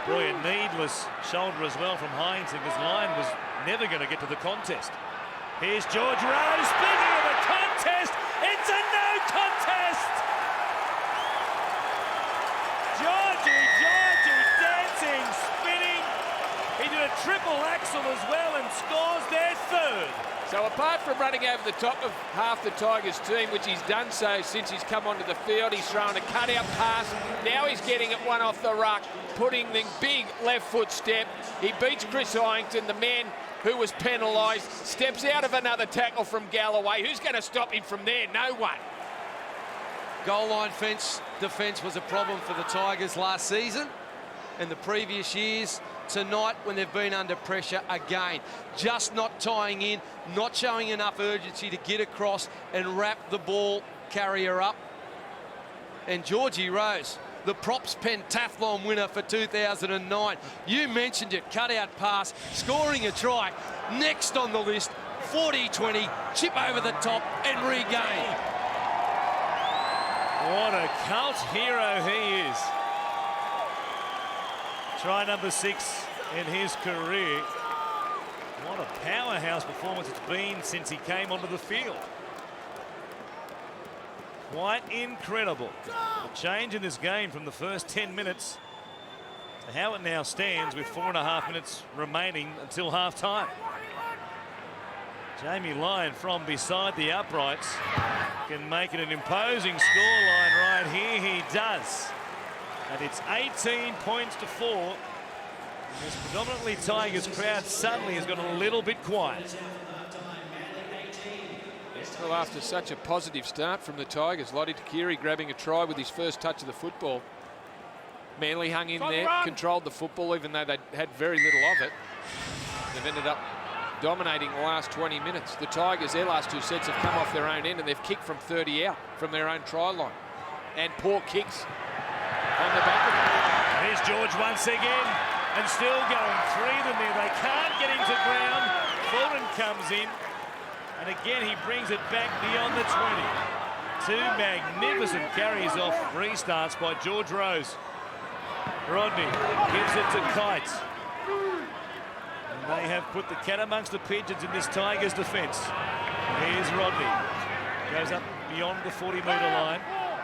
Boy, a needless shoulder as well from Hynington, because Lyon was never going to get to the contest. Here's George Rose. Speaking of a contest, it's a no contest! Georgie, dancing, spinning. He did a triple axel as well and scores their 3rd. So apart from running over the top of half the Tigers team, which he's done so since he's come onto the field, he's thrown a cut-out pass. Now he's getting it one off the ruck, putting the big left foot step. He beats Chris Hynington, the man who was penalised, steps out of another tackle from Galloway. Who's going to stop him from there? No one. Goal line defence was a problem for the Tigers last season and the previous years. Tonight, when they've been under pressure again, just not tying in, not showing enough urgency to get across and wrap the ball carrier up. And Georgie Rose, the props pentathlon winner for 2009. You mentioned it, cutout pass, scoring a try. Next on the list, 40-20, chip over the top and regain. What a cult hero he is. Try number 6 in his career. What a powerhouse performance it's been since he came onto the field. Quite incredible. The change in this game from the first 10 minutes to how it now stands with 4.5 minutes remaining until half-time. Jamie Lyon from beside the uprights can make it an imposing scoreline right here. He does. And it's 18 points to 4. This predominantly Tigers crowd suddenly has got a little bit quiet. Well, after such a positive start from the Tigers, Lottie Takiri grabbing a try with his first touch of the football. Manly hung in there, controlled the football, even though they had very little of it. They've ended up dominating the last 20 minutes. The Tigers, their last 2 sets have come off their own end, and they've kicked from 30 out from their own try line. And poor kicks on the back of it. Here's George once again, and still going. 3 of them there. They can't get him to ground. Fulton comes in, and again he brings it back beyond the 20. 2 magnificent carries off restarts by George Rose. Rodney gives it to Kite. And they have put the cat amongst the pigeons in this Tigers defence. Here's Rodney. Goes up beyond the 40-metre line.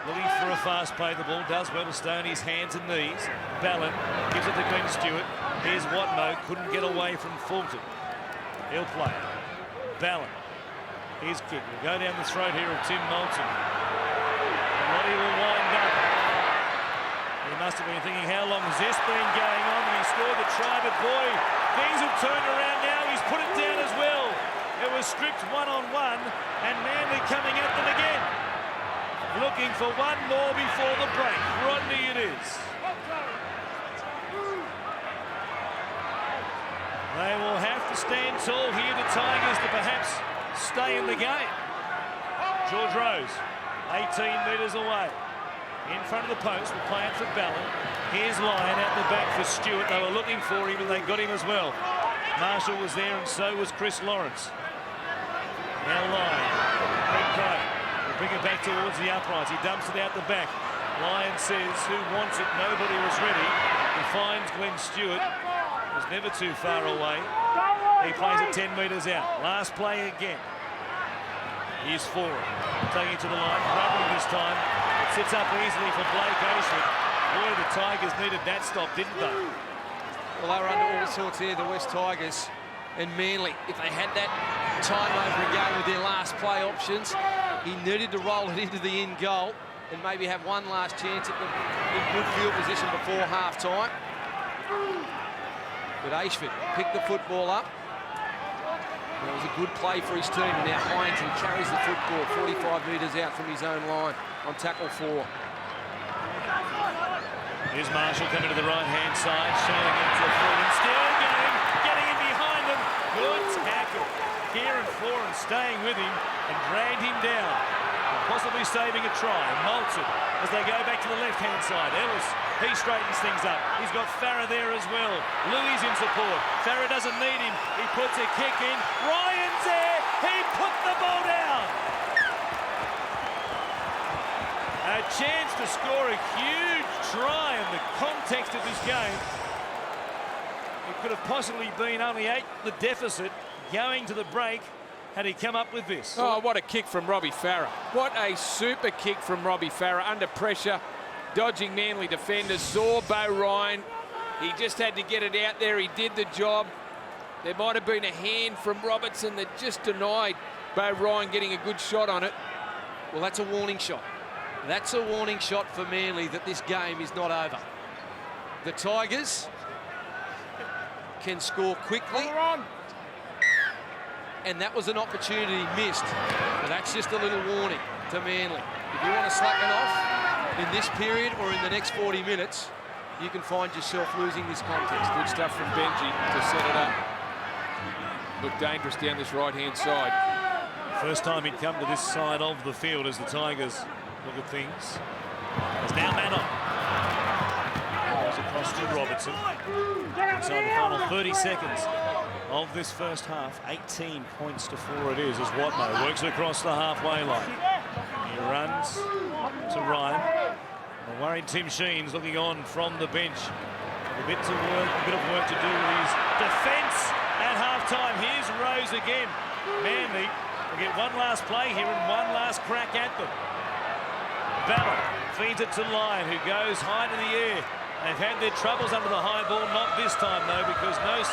Looking for a fast play. The ball does well to stay on his hands and knees. Ballin gives it to Glenn Stewart. Here's Watmo. Couldn't get away from Fulton. He'll play. Ballin. His kick will go down the throat here of Tim Moulton. And Lottie will wind up. He must have been thinking, how long has this been going on? And he scored the try, but boy, things have turned around now. He's put it down as well. It was stripped one-on-one, and Manly coming at them again. Looking for one more before the break. Rodney it is. They will have to stand tall here, the Tigers, to perhaps stay in the game. George Rose, 18 metres away. In front of the post, will play it for Ballin. Here's Lyon out the back for Stewart. They were looking for him and they got him as well. Marshall was there and so was Chris Lawrence. Now Lyon, big play. Will bring it back towards the uprights. He dumps it out the back. Lyon says, who wants it? Nobody was ready. He finds Glenn Stewart. Was never too far away. He plays it 10 metres out. Last play again. Here's Foran. Taking it to the line. Rugby this time. It sits up easily for Blake Ocean. Boy, the Tigers needed that stop, didn't they? Well, they were under all sorts here, the West Tigers. And Manly, if they had that time over again with their last play options, he needed to roll it into the in goal and maybe have one last chance at in good field position before half-time. But Ashford picked the football up. It was a good play for his team. And now Heinton carries the football 45 metres out from his own line on tackle 4. Here's Marshall coming to the right-hand side, showing it to Fulton. Still getting in behind them. Good tackle. Kieran Foran staying with him and dragged him down. Possibly saving a try. Moulton as they go back to the left-hand side. Ellis, he straightens things up. He's got Farah there as well. Louis in support. Farah doesn't need him. He puts a kick in. Ryan's there. He put the ball down. A chance to score a huge try in the context of this game. It could have possibly been only 8 the deficit going to the break had he come up with this. Oh, what a kick from Robbie Farah. What a super kick from Robbie Farah under pressure, dodging Manly defenders. Saw Bo Ryan. He just had to get it out there. He did the job. There might have been a hand from Robertson that just denied Bo Ryan getting a good shot on it. Well, that's a warning shot. That's a warning shot for Manly that this game is not over. The Tigers can score quickly. And that was an opportunity missed. But that's just a little warning to Manly. If you want to slacken off in this period or in the next 40 minutes, you can find yourself losing this contest. Good stuff from Benji to set it up. Looked dangerous down this right-hand side. First time he'd come to this side of the field as the Tigers look at things. There's now Manon. Goes across to Robertson. Inside the final 30 seconds of this first half. 18 points to 4 it is as Watmo works across the halfway line. He runs to Ryan. A worried Tim Sheen's looking on from the bench. A bit of work to do with his defence at half-time. Here's Rose again. Manly will get one last play here and one last crack at them. Ballon feeds it to Lyon, who goes high to the air. They've had their troubles under the high ball, not this time though, because no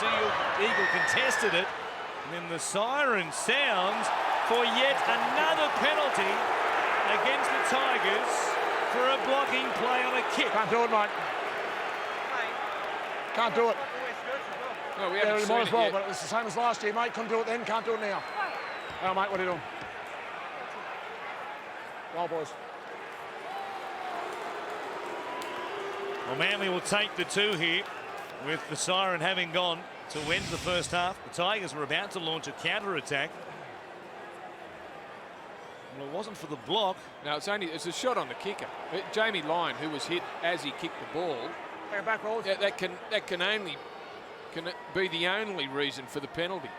Eagle contested it. And then the siren sounds for yet another penalty against the Tigers for a blocking play on a kick. Can't do it, mate. Can't do it. No, we Yeah, haven't we seen might as well, it yet. but it's the same as last year, mate. Couldn't do it then, can't do it now. Oh, mate, what are you doing? Well, boys. Well, Manly will take the 2 here with the siren having gone to end the first half. The Tigers were about to launch a counter-attack. Well, it wasn't for the block. No, it's a shot on the kicker. Jamie Lyon, who was hit as he kicked the ball. Take it back, boys. That can be the only reason for the penalty.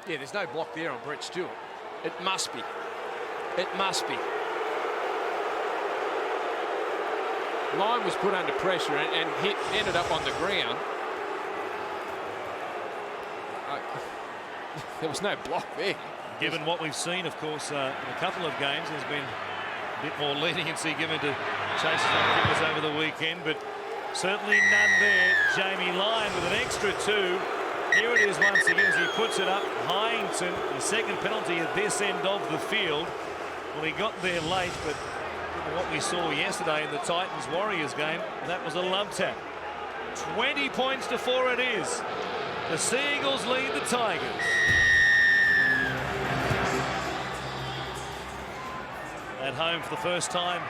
Yeah, there's no block there on Brett Stewart. It must be. It must be. Lyon was put under pressure and ended up on the ground. There was no block there. Given what we've seen, of course, in a couple of games, there's been a bit more leniency given to chases on kickers over the weekend, but certainly none there. Jamie Lyon with an extra 2. Here it is once again as he puts it up. Hyington, the second penalty at this end of the field. Well, he got there late, but what we saw yesterday in the Titans-Warriors game, that was a love tap. 20 points to 4 it is. The Sea Eagles lead the Tigers. At home for the first time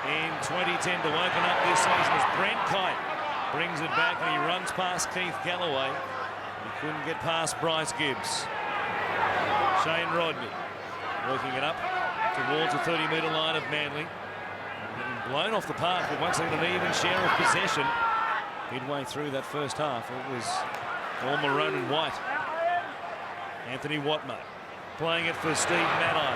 in 2010 to open up this season as Brent Kite brings it back and he runs past Keith Galloway. He couldn't get past Bryce Gibbs. Shane Rodney working it up towards the 30-metre line of Manly. Getting blown off the park, but once again an even share of possession. Midway through that first half, it was all maroon and white. Anthony Watmo playing it for Steve Maddai.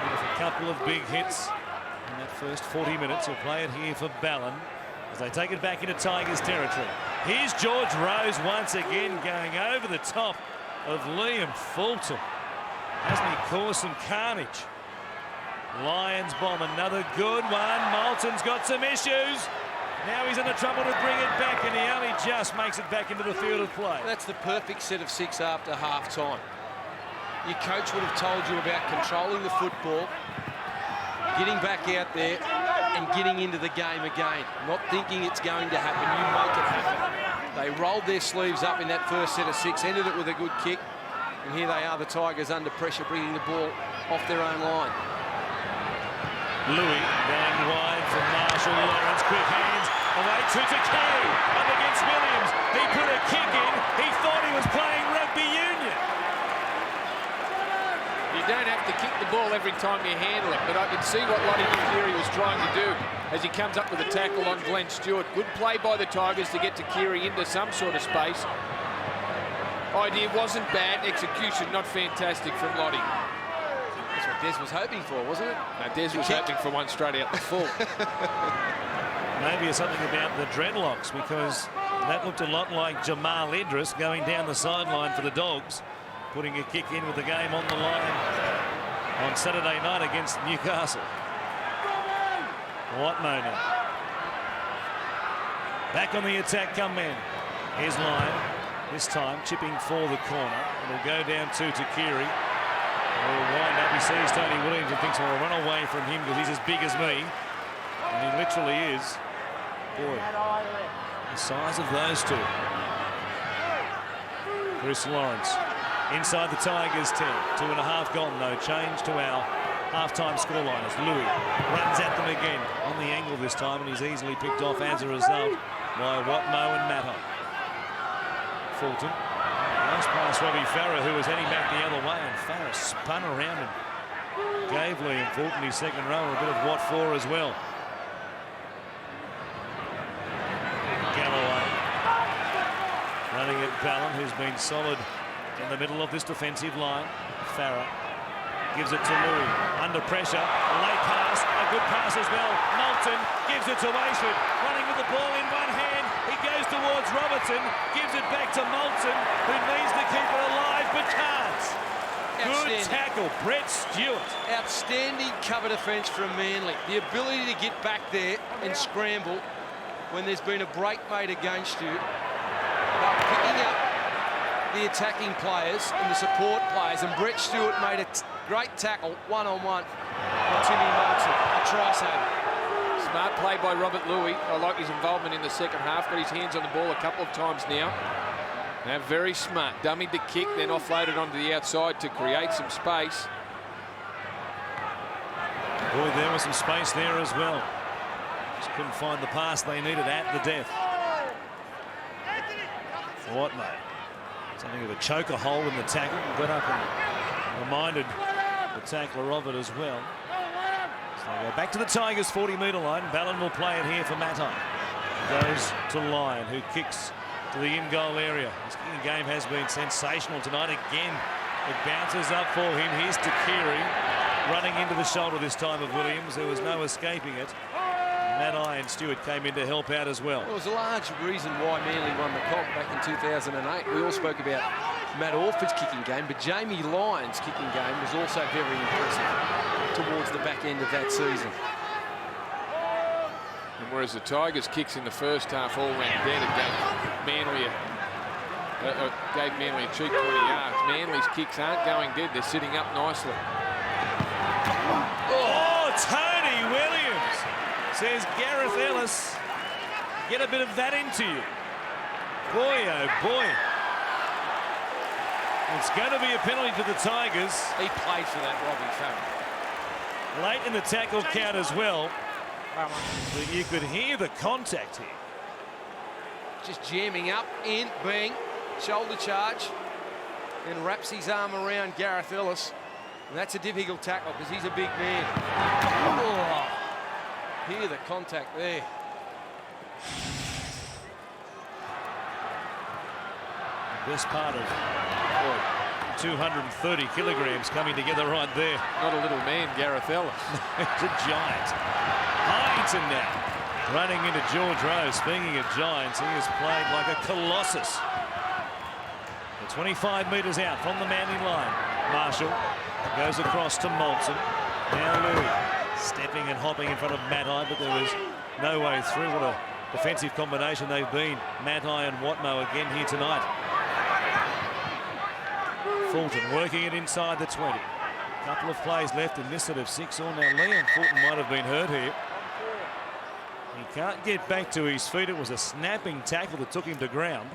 With a couple of big hits in that first 40 minutes. He'll play it here for Ballon as they take it back into Tigers territory. Here's George Rose once again going over the top of Liam Fulton. Hasn't he caused some carnage? Lions bomb, another good one. Moulton's got some issues. Now he's under trouble to bring it back, and he only just makes it back into the field of play. That's the perfect set of 6 after half-time. Your coach would have told you about controlling the football, getting back out there and getting into the game again. Not thinking it's going to happen, you make it happen. They rolled their sleeves up in that first set of 6, ended it with a good kick. And here they are, the Tigers under pressure, bringing the ball off their own line. Louis going wide for Marshall Lawrence, quick hands, away to Takei, up against Williams. He put a kick in, he thought he was playing rugby union. You don't have to kick the ball every time you handle it, but I can see what Lottie Keary was trying to do as he comes up with a tackle on Glenn Stewart. Good play by the Tigers to get Keary into some sort of space. Idea wasn't bad, execution not fantastic from Lottie. That's what Des was hoping for, wasn't it? No, Des was hoping for one straight out the full. Maybe it's something about the dreadlocks, because that looked a lot like Jamal Idris going down the sideline for the Dogs, putting a kick in with the game on the line on Saturday night against Newcastle. Watmo now. Back on the attack come men. Here's Lyon. This time chipping for the corner. It'll go down to Takiri. Will wind up. He sees Tony Williams and thinks, well, I'll run away from him because he's as big as me. And he literally is. Boy, the size of those two. Chris Lawrence inside the Tigers 10. 2.5 gone. No change to our half-time scoreline as Louis runs at them again on the angle this time, and he's easily picked off as a result by Watmo and Matto. Fulton. Nice pass Robbie Farah, who was heading back the other way, and Farah spun around and gave Liam Fulton his second row, a bit of what for as well. Galloway running at Ballon, who's been solid in the middle of this defensive line. Farah gives it to Louis, under pressure, a late pass, a good pass as well. Moulton gives it to Ashford, running with the ball in one hand. He goes towards Robertson, gives it back to Moulton, who needs to keep it alive but can't. Good tackle, Brett Stewart. Outstanding cover defence from Manly. The ability to get back there and scramble when there's been a break made against you. But picking up the attacking players and the support players, and Brett Stewart made a great tackle one-on-one on Timmy Marshall, a try saver. Smart play by Robert Louis. I like his involvement in the second half. Got his hands on the ball a couple of times now. Now very smart. Dummied the kick, then offloaded onto the outside to create some space. Boy, there was some space there as well. Just couldn't find the pass they needed at the death. What, mate? Something of a choker hole in the tackle. Got up and reminded the tackler of it as well. So they go back to the Tigers' 40-metre line. Ballon will play it here for Matai. Goes to Lyon, who kicks to the in-goal area. His kicking game has been sensational tonight. Again, it bounces up for him. Here's Takiri running into the shoulder this time of Williams. There was no escaping it. Matai and Stewart came in to help out as well. It was a large reason why Manly won the comp back in 2008. We all spoke about Matt Orford's kicking game, but Jamie Lyon's kicking game was also very impressive towards the back end of that season. And whereas the Tigers' kicks in the first half all ran dead, it gave Manly a cheap 20 yards. Manly's kicks aren't going dead. They're sitting up nicely. Oh, Tony Williams, says Gareth Ellis. Get a bit of that into you. Boy, oh boy. It's going to be a penalty to the Tigers. He played for that, Robbie Farrell. Late in the tackle count as well. But you could hear the contact here. Just jamming up, in, bang, shoulder charge, and wraps his arm around Gareth Ellis. And that's a difficult tackle because he's a big man. Oh, hear the contact there. Best part of 230 kilograms coming together right there. Not a little man, Gareth Ellis. It's a giant. Hyington now running into George Rose. Speaking of giants, he has played like a colossus. The 25 metres out from the Manly line. Marshall goes across to Moulton. Now Louis stepping and hopping in front of Matai, but there was no way through. What a defensive combination they've been. Matai and Watmough again here tonight. Fulton working it inside the 20. Couple of plays left in this set of 6-all. Now Liam Fulton might have been hurt here. He can't get back to his feet. It was a snapping tackle that took him to ground.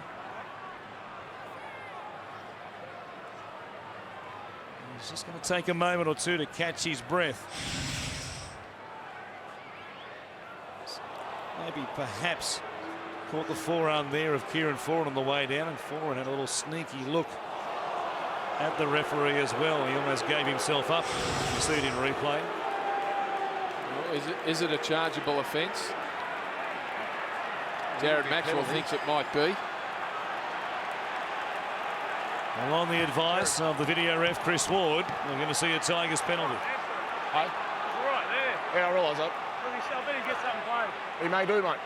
He's just going to take a moment or two to catch his breath. Maybe perhaps caught the forearm there of Kieran Foran on the way down, and Foran had a little sneaky look at the referee as well. He almost gave himself up. You see it in replay. Well, is it a chargeable offence? Jared Maxwell thinks it might be. Well, on the advice of the video ref Chris Ward, we're going to see a Tigers penalty. Hey? It's all right there. Yeah, I realise that. I bet he gets something played. He may do, mate.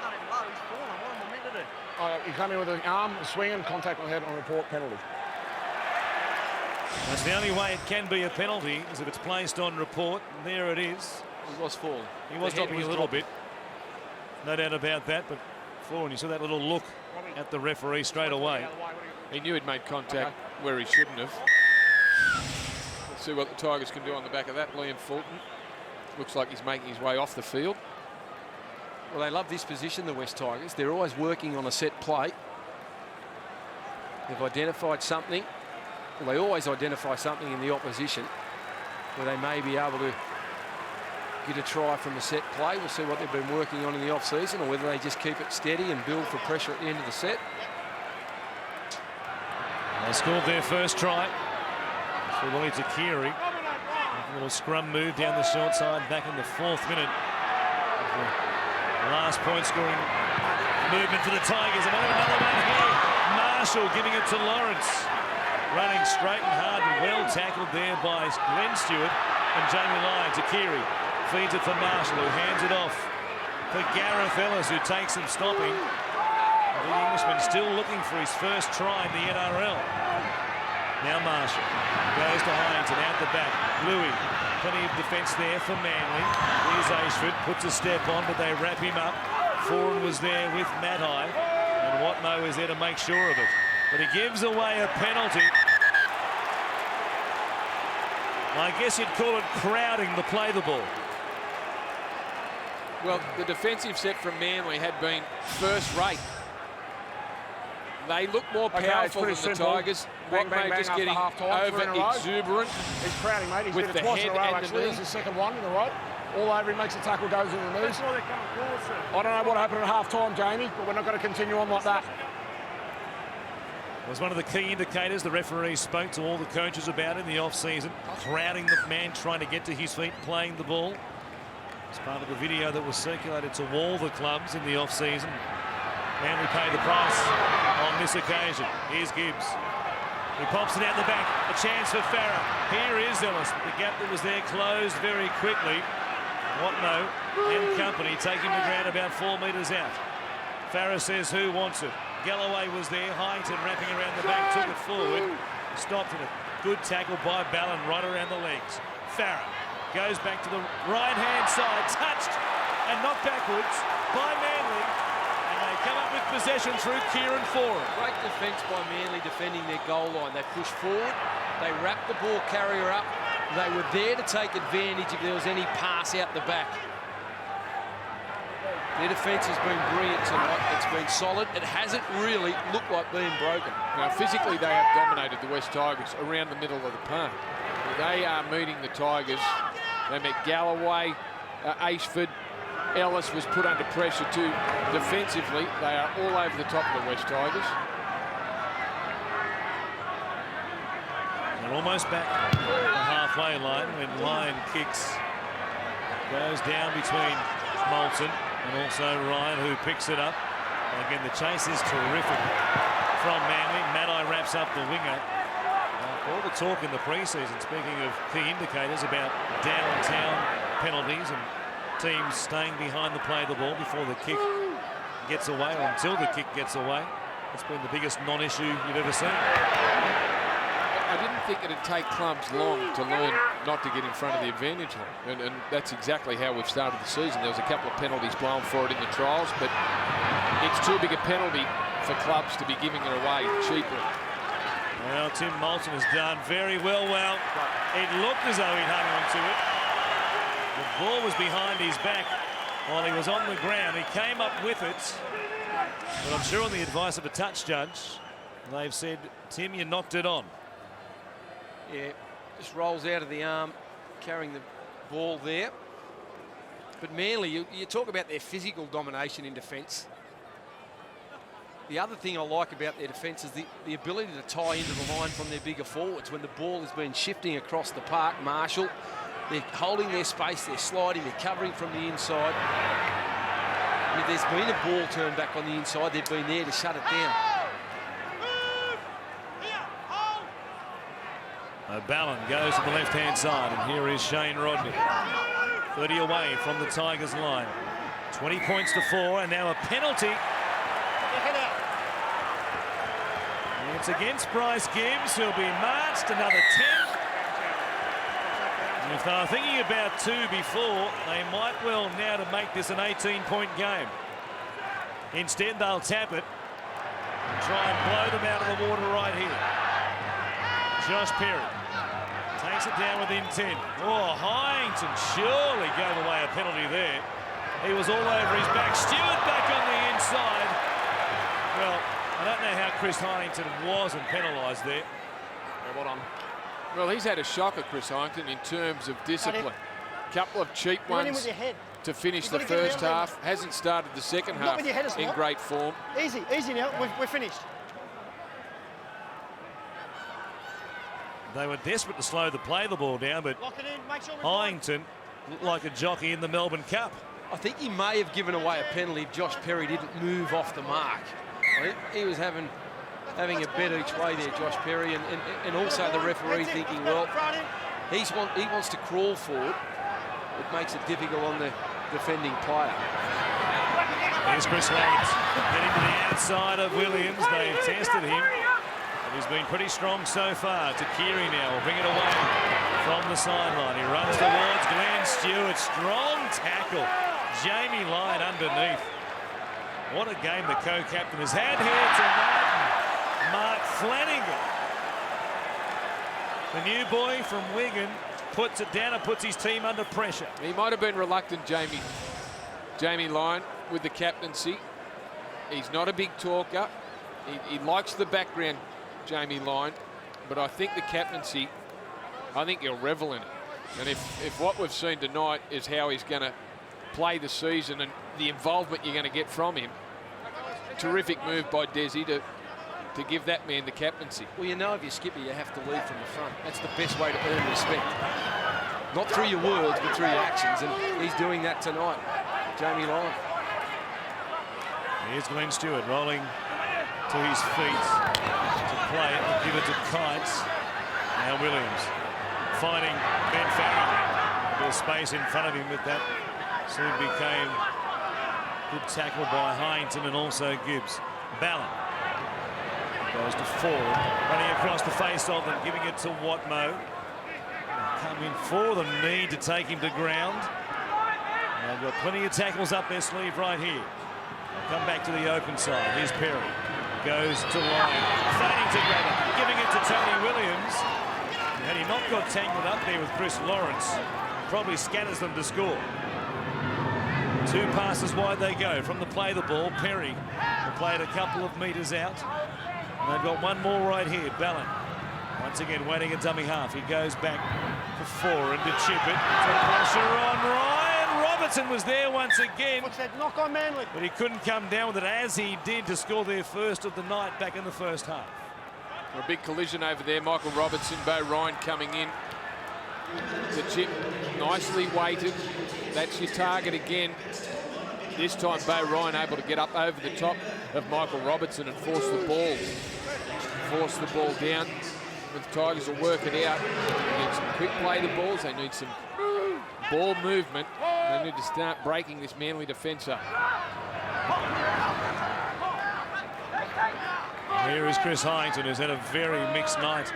Can't even blow, he's fallen. What am I meant to do? He came in with an arm, swinging, contact on the head on report, penalty. That's the only way it can be a penalty, is if it's placed on report. And there it is. He was falling. He was dropping a little bit. No doubt about that, but Foran, you saw that little look at the referee straight away. He knew he'd made contact where he shouldn't have. Let's see what the Tigers can do on the back of that. Liam Fulton looks like he's making his way off the field. Well, they love this position, the West Tigers. They're always working on a set play. They've identified something. Well, they always identify something in the opposition where they may be able to get a try from a set play. We'll see what they've been working on in the off-season, or whether they just keep it steady and build for pressure at the end of the set. They scored their first try. For Willie Takiri. A little scrum move down the short side back in the 4th minute. The last point scoring movement for the Tigers. And another one here. Marshall giving it to Lawrence. Running straight and hard and well tackled there by Glenn Stewart and Jamie Lyon. Takiri feeds it for Marshall, who hands it off for Gareth Ellis, who takes some stopping. The Englishman still looking for his first try in the NRL. Now Marshall goes to Heinton out the back. Louis, plenty of defence there for Manly. Here's Ashford, puts a step on, but they wrap him up. Foran was there with Matai, and Watmough is there to make sure of it. But he gives away a penalty. I guess you'd call it crowding the play the ball. Well, the defensive set from Manly had been first rate. They look more powerful than the Tigers. Watmough just getting over exuberant. He's crowding, mate. He's with did the it twice in a head row, and actually. the This is his second one in a row. All over him, makes the tackle, goes in the knees. I don't know what happened at half-time, Jamie, but we're not going to continue on like that. It was one of the key indicators the referee spoke to all the coaches about in the off-season. Crowding the man, trying to get to his feet, playing the ball. It's part of the video that was circulated to all the clubs in the off-season. Manly paid the price on this occasion. Here's Gibbs. He pops it out the back. A chance for Farah. Here is Ellis. The gap that was there closed very quickly. Watmough and company taking the ground about 4 metres out. Farah says who wants it. Galloway was there. Heinton wrapping around the back, took it forward. Stopped it. Good tackle by Ballon right around the legs. Farah goes back to the right-hand side. Touched and knocked backwards by Manly. And they come up with possession through Kieran Foran. Great defence by Manly defending their goal line. They pushed forward. They wrapped the ball carrier up. They were there to take advantage if there was any pass out the back. Their defence has been brilliant tonight. It's been solid. It hasn't really looked like being broken. Now, physically, they have dominated the West Tigers around the middle of the park. They are meeting the Tigers. They met Galloway, Ashford. Ellis was put under pressure too. Defensively, they are all over the top of the West Tigers. They're almost back at the halfway line when Lyon kicks. Goes down between Moulton and also Ryan, who picks it up. And again, the chase is terrific from Manly. Matai wraps up the winger. All the talk in the pre-season, speaking of key indicators about downtown penalties and teams staying behind the play of the ball before the kick gets away, or until the kick gets away. It's been the biggest non-issue you've ever seen. I didn't think it'd take clubs long to learn not to get in front of the advantage line. And that's exactly how we've started the season. There was a couple of penalties blown for it in the trials, but it's too big a penalty for clubs to be giving it away cheaply. Well, Tim Moulton has done very well. Well, it looked as though he'd hung on to it. The ball was behind his back while he was on the ground. He came up with it. But I'm sure on the advice of a touch judge, they've said, Tim, you knocked it on. Yeah, just rolls out of the arm, carrying the ball there. But Manly, you talk about their physical domination in defence. The other thing I like about their defence is the ability to tie into the line from their bigger forwards. When the ball has been shifting across the park, Marshall, they're holding their space, they're sliding, they're covering from the inside. And if there's been a ball turned back on the inside, they've been there to shut it down. Ballon goes to the left-hand side, and here is Shane Rodney. 30 away from the Tigers' line. 20 points to 4, and now a penalty. It's against Bryce Gibbs, who'll be marched another 10. And if they were thinking about 2 before, they might well now to make this an 18-point game. Instead, they'll tap it and try and blow them out of the water right here. Josh Perry takes it down within 10. Oh, Heinton surely gave away a penalty there. He was all over his back. Stewart back on the inside. Well, I don't know how Chris Heinton wasn't penalised there. Yeah, well done. Well, he's had a shocker, Chris Heinton, in terms of discipline. Couple of cheap ones to finish the first half. Hasn't started the second half in great form. Easy, easy now. We're finished. They were desperate to slow the play the ball down, but Lock it in, make sure Heinton looked like a jockey in the Melbourne Cup. I think he may have given away a penalty if Josh Perry didn't move off the mark. I think he was having a bet each way there, Josh Perry, and also the referee thinking, well, he wants to crawl forward. It makes it difficult on the defending player. Here's Chris Haynes getting to the outside of Williams. They've tested him. He's been pretty strong so far. To Keary now, will bring it away from the sideline. He runs towards Glenn Stewart. Strong tackle. Jamie Lyon underneath. What a game the co-captain has had here tonight. Mark Flanagan, the new boy from Wigan, puts it down and puts his team under pressure. He might have been reluctant, Jamie Lyon, with the captaincy. He's not a big talker. He likes the background, Jamie Lyon, but I think the captaincy, I think he'll revel in it. And if what we've seen tonight is how he's going to play the season and the involvement you're going to get from him, terrific move by Desi to give that man the captaincy. Well, you know, if you're skipper, you have to lead from the front. That's the best way to earn respect. Not through your words, but through your actions, and he's doing that tonight, Jamie Lyon. Here's Glenn Stewart rolling to his feet to play it and give it to Kites. Now Williams finding Ben Farrell. A bit of space in front of him, but that soon became good tackle by Heinton and also Gibbs. Ballon goes to forward, running across the face of them, giving it to Watmo. Come in for the need to take him to ground. And they've got plenty of tackles up their sleeve right here. They'll come back to the open side. Here's Perry. Goes to Lyon. Fighting to grab it. Giving it to Tony Williams. Had he not got tangled up there with Chris Lawrence, probably scatters them to score. 2 passes wide they go from the play the ball. Perry will play it a couple of metres out. And they've got one more right here. Ballon once again waiting a dummy half. He goes back for 4 and to chip it. To pressure on Ryan. Robertson was there once again. What's that? Knock on Manly. But he couldn't come down with it as he did to score their first of the night back in the first half. A big collision over there. Michael Robertson, Bo Ryan coming in. The chip nicely weighted. That's your target again. This time Bo Ryan able to get up over the top of Michael Robertson and force the ball down. But the Tigers will work it out. They need some quick play the balls. They need some ball movement. They need to start breaking this Manly defence up. Here is Chris Heinton, who's had a very mixed night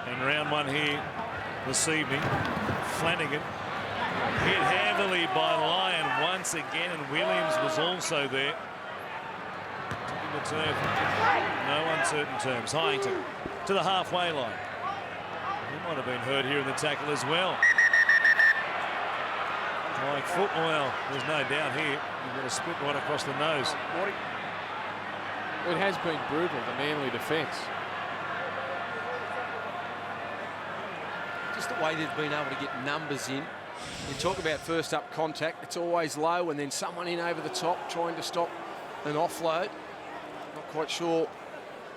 in round 1 here this evening. Flanagan hit heavily by Lyon once again, and Williams was also there. Taking the turn, no uncertain terms. Heinton to the halfway line. He might have been hurt here in the tackle as well. Like football, there's no doubt here. You've got a split right across the nose. It has been brutal, the Manly defence. Just the way they've been able to get numbers in. You talk about first up contact, it's always low, and then someone in over the top trying to stop an offload. Not quite sure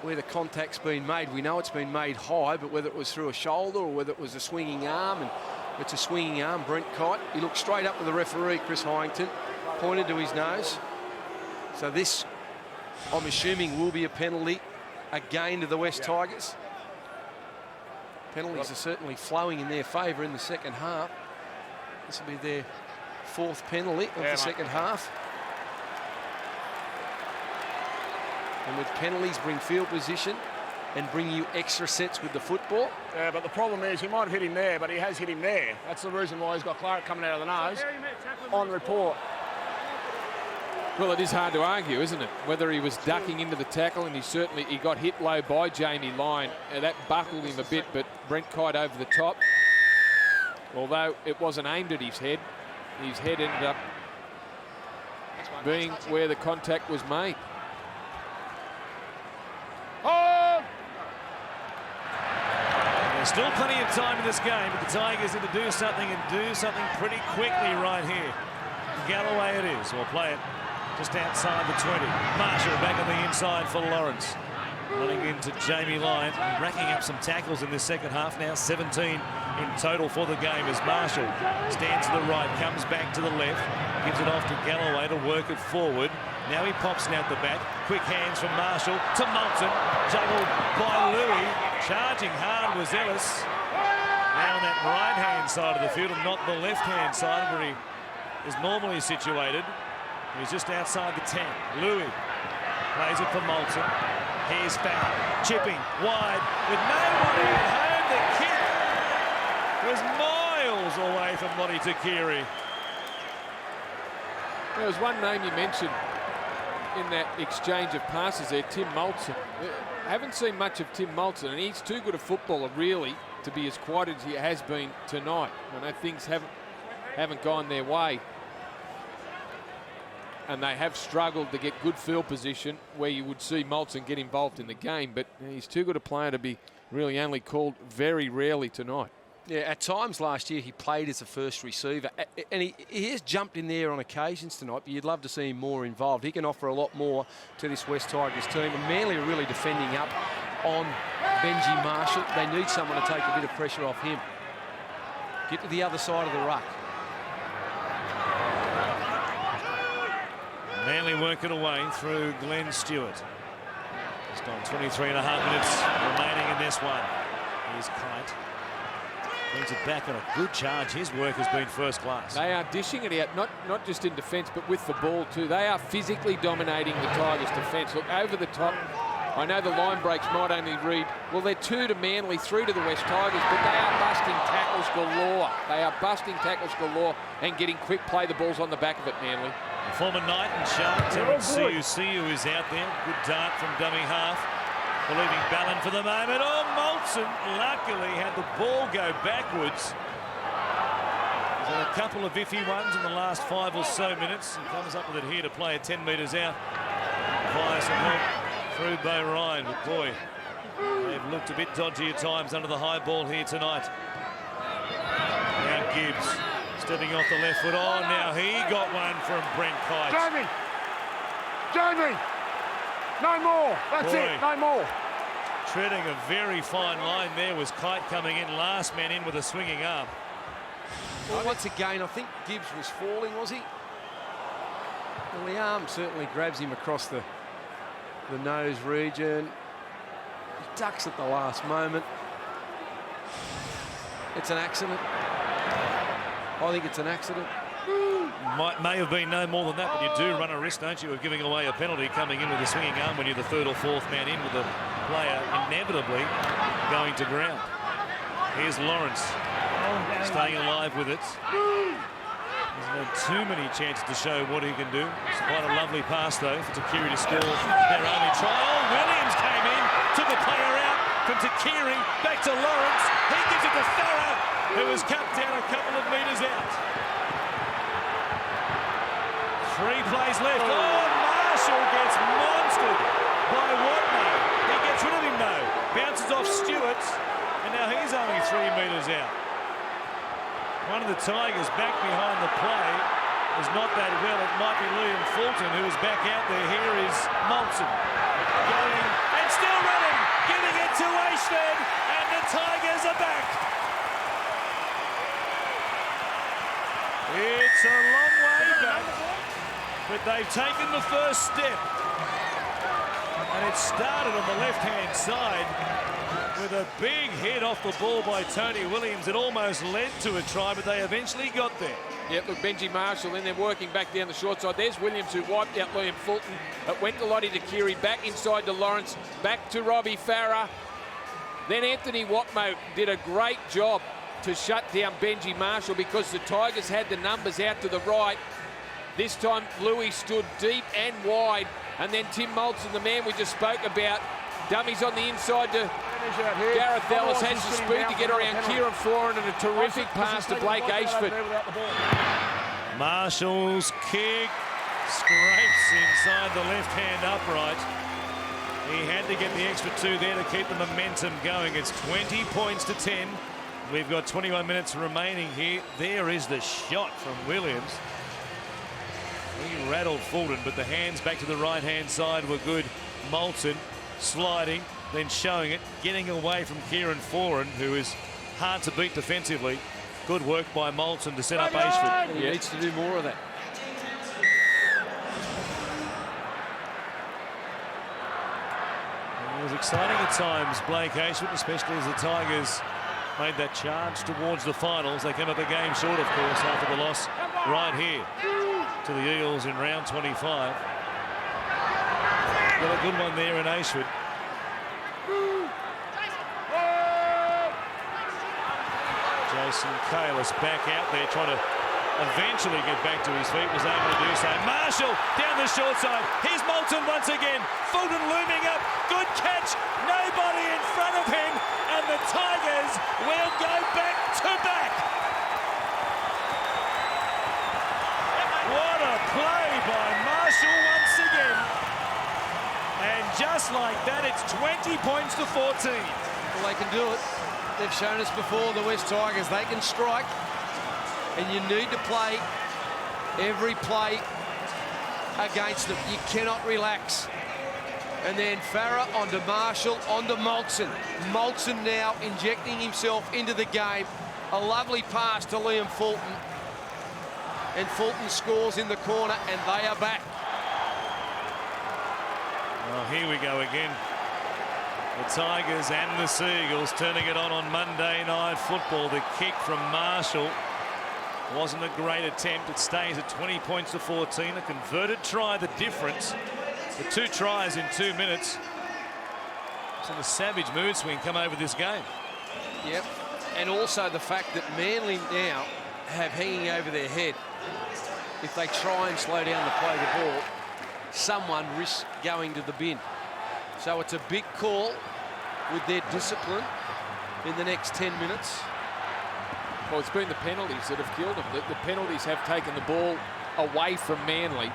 where the contact's been made. We know it's been made high, but whether it was through a shoulder or whether it was a swinging arm, and it's a swinging arm. Brent Kite, he looked straight up with the referee, Chris Heinton, pointed to his nose. So this, I'm assuming, will be a penalty again to the West Tigers. Penalties are certainly flowing in their favour in the second half. This will be their 4th penalty of the second half. And with penalties bring field position and bring you extra sets with the football. Yeah, but the problem is he might have hit him there, but he has hit him there. That's the reason why he's got claret coming out of the nose on report. Well, it is hard to argue, isn't it? Whether he was ducking into the tackle, and he got hit low by Jamie Lyon. That buckled him a bit, but Brent Kite over the top. Although it wasn't aimed at his head ended up being where the contact was made. There's still plenty of time in this game, but the Tigers need to do something and do something pretty quickly right here. Galloway it is. We'll play it just outside the 20. Marshall back on the inside for Lawrence. Running into Jamie Lyon, racking up some tackles in this second half now. 17 in total for the game as Marshall stands to the right, comes back to the left, gives it off to Galloway to work it forward. Now he pops it out the back. Quick hands from Marshall to Moulton. Juggled by Louis. Charging hard was Ellis. Now on that right-hand side of the field and not the left-hand side where he is normally situated. He's just outside the 10. Louis plays it for Moulton. Here's Farah, chipping wide with nobody at home. The kick was miles away from Lottie Takiri. There was one name you mentioned in that exchange of passes there, Tim Moulton. I haven't seen much of Tim Moulton, and he's too good a footballer, really, to be as quiet as he has been tonight. I know things haven't gone their way, and they have struggled to get good field position where you would see Moulton get involved in the game, but he's too good a player to be really only called very rarely tonight. Yeah, at times last year he played as a first receiver, and he has jumped in there on occasions tonight, but you'd love to see him more involved. He can offer a lot more to this West Tigers team, and Manly are really defending up on Benji Marshall. They need someone to take a bit of pressure off him. Get to the other side of the ruck. Manly working away through Glenn Stewart. Just on 23.5 minutes remaining in this one. Here's Kite. Brings it back on a good charge. His work has been first class. They are dishing it out, not just in defence, but with the ball too. They are physically dominating the Tigers' defence. Look, over the top. I know the line breaks might only read, well, they're 2 to Manly, 3 to the West Tigers, but they are busting tackles galore. They are busting tackles galore and getting quick play. The ball's on the back of it, Manly. Former Knight and Shark, Terence Siu is out there. Good dart from dummy half. Believing Ballon for the moment. Oh, Moulton luckily had the ball go backwards. He's had a couple of iffy ones in the last 5 or so minutes. He comes up with it here to play it 10 metres out. Via some help through Bo Ryan. But boy, they've looked a bit dodgy at times under the high ball here tonight. Now Gibbs stepping off the left foot. Oh, now he got one from Brent Kite. Jamie! No more. That's Boy, it. No more. Treading a very fine line there was Kite coming in. Last man in with a swinging arm. Well, once again, I think Gibbs was falling, was he? Well, the arm certainly grabs him across the nose region. He ducks at the last moment. It's an accident. I think it's an accident. May have been no more than that, but you do run a risk, don't you, of giving away a penalty coming in with a swinging arm when you're the 3rd or 4th man in with the player inevitably going to ground. Here's Lawrence staying alive with it. Hasn't had too many chances to show what he can do. It's quite a lovely pass, though, for Takiri to score their only try. Oh, Williams came in, took a player out from Takiri, back to Lawrence. He gives it to Farah, who was cut down a couple of metres out. 3 plays left. Oh, Marshall gets monstered by Watney. He gets rid of him, though. Bounces off Stewart, and now he's only 3 metres out. One of the Tigers back behind the play is not that well. It might be Liam Fulton who is back out there. Here is Moulton going and still running, giving it to Ashford, and the Tigers are back. It's a long way back, but they've taken the first step, and it started on the left-hand side with a big hit off the ball by Tony Williams. It almost led to a try, but they eventually got there. Yeah, look, Benji Marshall in there working back down the short side. There's Williams who wiped out Liam Fulton. It went to Lottie Takiri, back inside to Lawrence, back to Robbie Farah. Then Anthony Watmo did a great job to shut down Benji Marshall because the Tigers had the numbers out to the right. This time, Louis stood deep and wide. And then Tim Moulton, the man we just spoke about, dummies on the inside to Gareth Ellis, has the speed to get around Kieran Foran, and a terrific pass to Blake Ashford. Marshall's kick scrapes inside the left-hand upright. He had to get the extra 2 there to keep the momentum going. It's 20 points to 10. We've got 21 minutes remaining here. There is the shot from Williams. He rattled Fulton, but the hands back to the right-hand side were good. Moulton sliding, then showing it, getting away from Kieran Foran, who is hard to beat defensively. Good work by Moulton to set up Ashford. He needs to do more of that. It was exciting at times, Blake Ashford, especially as the Tigers made that charge towards the finals. They came up a game short, of course, after the loss right here to the Eels in round 25. Got a good one there in Ashford. Jason Kalis back out there trying to eventually get back to his feet, was able to do so. Marshall down the short side. Here's Moulton once again. Fulton looming up. Good catch. Nobody in front of him. And the Tigers will go back to back. What a play by Marshall once again. And just like that, it's 20 points to 14. Well, they can do it. They've shown us before, the West Tigers, they can strike. And you need to play every play against them. You cannot relax. And then Farah onto Marshall, onto Moulton. Moulton now injecting himself into the game. A lovely pass to Liam Fulton. And Fulton scores in the corner, and they are back. Well, here we go again. The Tigers and the Seagulls turning it on Monday Night Football. The kick from Marshall wasn't a great attempt. It stays at 20 points to 14. A converted try, the difference. The 2 tries in 2 minutes. So the savage mood swing come over this game. Yep. And also the fact that Manly now have hanging over their head. If they try and slow down the play of the ball, someone risks going to the bin. So it's a big call with their discipline in the next 10 minutes. Well, it's been the penalties that have killed them. The penalties have taken the ball away from Manly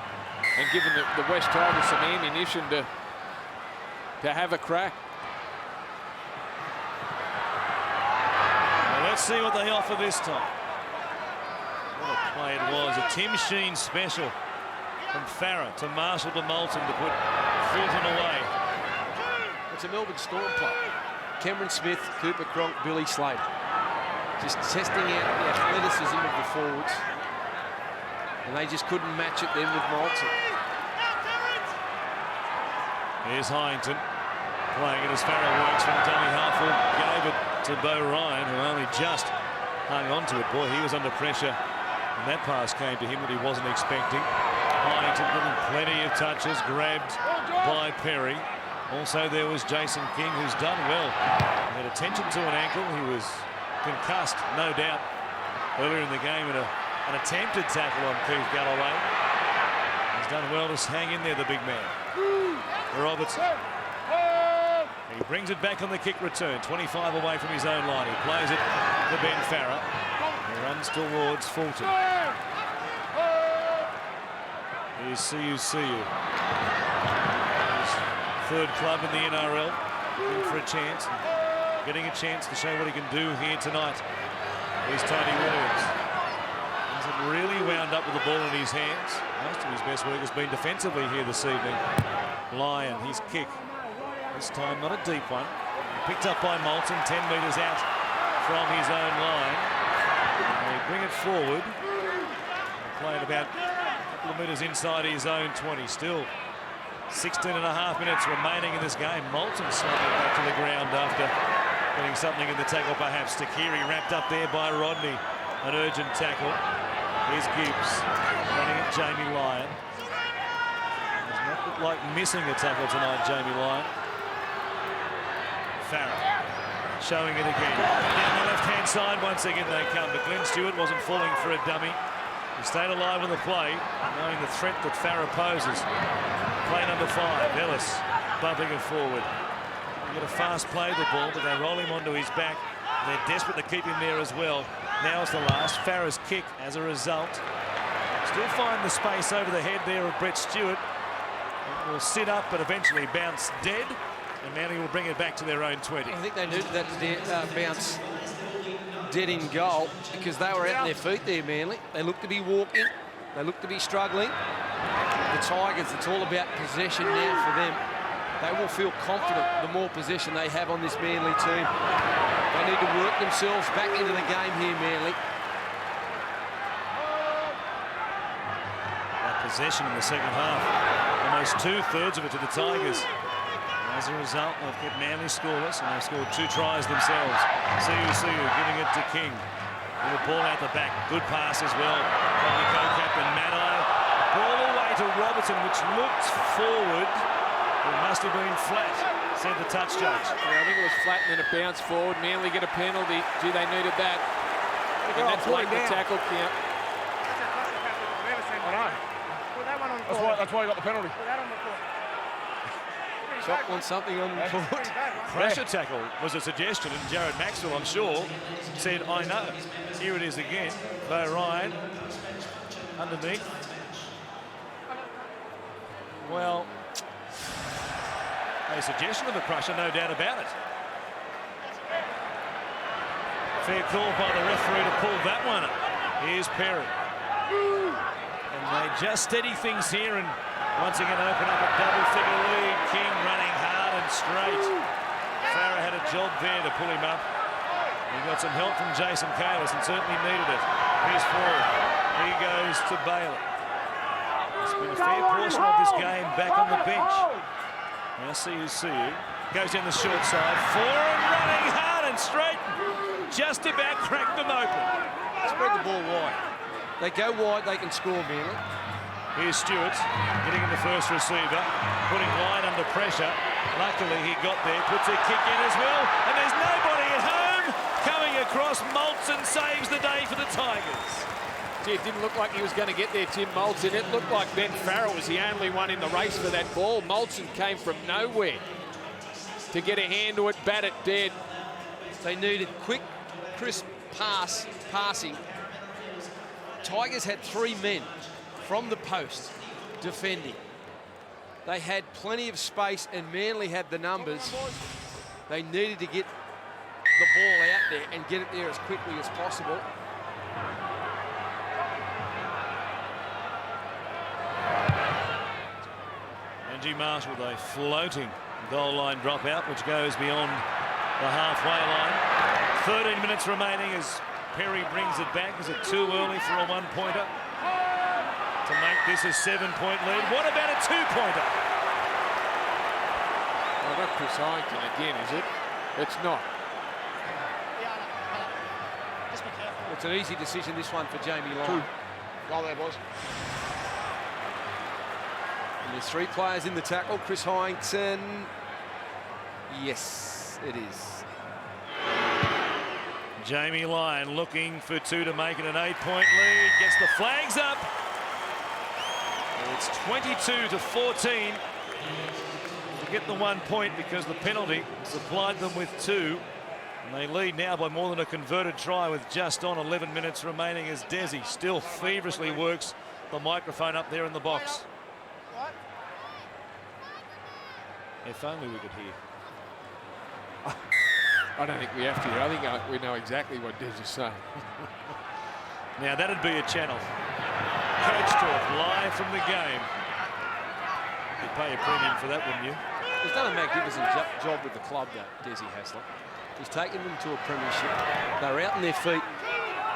and given the West Tigers some ammunition to have a crack. Well, let's see what they offer this time. What a play it was. A Tim Sheen special from Farah to Marshall to Moulton to put Fulton away. It's a Melbourne Storm play. Cameron Smith, Cooper Cronk, Billy Slater. Just testing out the athleticism of the forwards. And they just couldn't match it then with Moulton. Here's Hyington playing it as Farrell works from dummy half. Gave it to Bo Ryan, who only just hung on to it. Boy, he was under pressure. And that pass came to him that he wasn't expecting. Hyington getting plenty of touches, grabbed by Perry. Also, there was Jason King, who's done well. He had attention to an ankle. He was concussed, no doubt, earlier in the game in an attempted tackle on Keith Galloway. He's done well to hang in there, the big man. Robertson. He brings it back on the kick return, 25 away from his own line. He plays it to Ben Farah. He runs towards Fulton. Here's CUCU. His third club in the NRL, looking for a chance. Getting a chance to show what he can do here tonight. Here's Tony Williams. He's really wound up with the ball in his hands. Most of his best work has been defensively here this evening. Lyon, his kick. This time not a deep one. Picked up by Moulton, 10 metres out from his own line. They bring it forward. Play it about a couple of metres inside his own 20. Still 16 and a half minutes remaining in this game. Moulton slumping back to the ground after getting something in the tackle, perhaps. Takiri wrapped up there by Rodney. An urgent tackle. Here's Gibbs running at Jamie Lyon. Does not look like missing a tackle tonight, Jamie Lyon. Farah showing it again. Down the left-hand side, once again they come. But Glenn Stewart wasn't falling for a dummy. He stayed alive on the play, knowing the threat that Farah poses. Play number 5, Ellis bumping it forward. They get a fast play of the ball, but they roll him onto his back. They're desperate to keep him there as well. Now is the last. Farah's kick as a result. Still find the space over the head there of Brett Stewart. It will sit up, but eventually bounce dead. And Manly will bring it back to their own 20. I think they knew that bounce dead in goal because they were out on their feet there, Manly. They looked to be walking. They looked to be struggling. The Tigers, it's all about possession now for them. They will feel confident the more possession they have on this Manly team. They need to work themselves back into the game here, Manly. That possession in the second half, almost 2/3 of it to the Tigers. As a result, they've kept Manly scoreless, and they've scored 2 tries themselves. CUCU giving it to King. With the ball out the back. Good pass as well from the co-captain, Maddai. Ball away to Robertson, which looked forward. It must have been flat, said the touch judge. Yeah, I think it was flat and then it bounced forward. Manly get a penalty. Gee, they needed that. And that's late the tackle count. I know. That's why he got the penalty. Chop wants something on the foot. Pressure tackle was a suggestion, and Jared Maxwell, I'm sure, said, I know. Here it is again. Bo Ryan underneath. Well, a suggestion of a crusher, no doubt about it. Fair call by the referee to pull that one up. Here's Perry. And they just steady things here and once again open up a double-figure lead. King running hard and straight. Farah had a job there to pull him up. He got some help from Jason Kalis and certainly needed it. Here's Ford. He goes to Bailey. It's been a fair portion of this game back on the bench. Now see goes down the short side. Foran running hard and straight. Just about cracked them open. Spread the ball wide. They go wide, they can score, Manly. Here's Stewart getting in the first receiver, putting Lyon under pressure. Luckily he got there, puts a kick in as well, and there's nobody at home. Coming across, Moulton saves the day for the Tigers. Gee, it didn't look like he was going to get there, Tim Moulton. It looked like Ben Farrell was the only one in the race for that ball. Moulton came from nowhere to get a hand to it, bat it dead. They needed quick, crisp passing. Tigers had 3 men from the post defending. They had plenty of space and Manly had the numbers. They needed to get the ball out there and get it there as quickly as possible. Benji Marshall with a floating goal line dropout, which goes beyond the halfway line. 13 minutes remaining as Perry brings it back. Is it too early for a 1-pointer to make this a 7-point lead? What about a 2-pointer? Oh, not Chris Hyington again, is it? It's not. It's an easy decision, this one, for Jamie Lyon. 2. Well there, boys. And there's 3 players in the tackle. Chris Hyington. Yes, it is. Jamie Lyon looking for 2 to make it an 8-point lead. Gets the flags up. And it's 22-14 to get the 1 point because the penalty supplied them with 2. And they lead now by more than a converted try with just on 11 minutes remaining as Desi still feverishly works the microphone up there in the box. If only we could hear. I don't think we have to. I think we know exactly what Des is saying. Now that'd be a channel. Coach talk live from the game. You'd pay a premium for that, wouldn't you? He's done a magnificent job with the club, that Desi Hasler. He's taken them to a premiership. They were out on their feet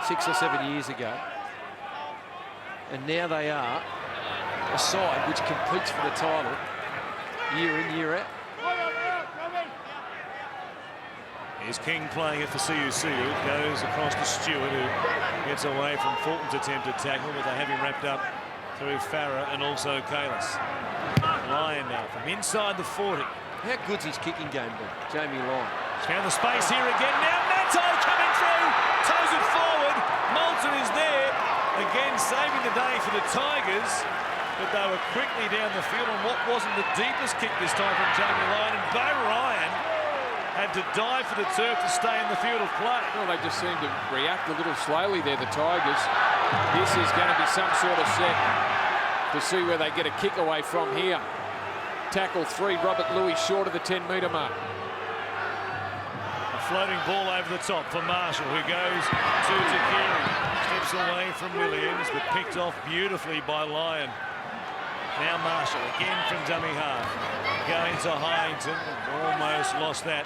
6 or 7 years ago. And now they are a side which competes for the title year in, year out. Here's King playing it for CUC, who goes across to Stewart, who gets away from Fulton's attempted tackle, but they have him wrapped up through Farah and also Kalis. Lyon now from inside the 40. How good's his kicking game been, Jamie Lyon? He's found the space here again. Now Nato coming through, toes it forward. Moulton is there, again saving the day for the Tigers, but they were quickly down the field on what wasn't the deepest kick this time from Jamie Lyon, and Bo Ryan had to dive for the turf to stay in the field of play. Well, they just seem to react a little slowly there, the Tigers. This is going to be some sort of set to see where they get a kick away from here. Tackle 3, Robert Louis short of the 10-metre mark. A floating ball over the top for Marshall, who goes to Takiri. Steps away from Williams, but picked off beautifully by Lyon. Now Marshall again from dummy half. Going to Hyington, almost lost that.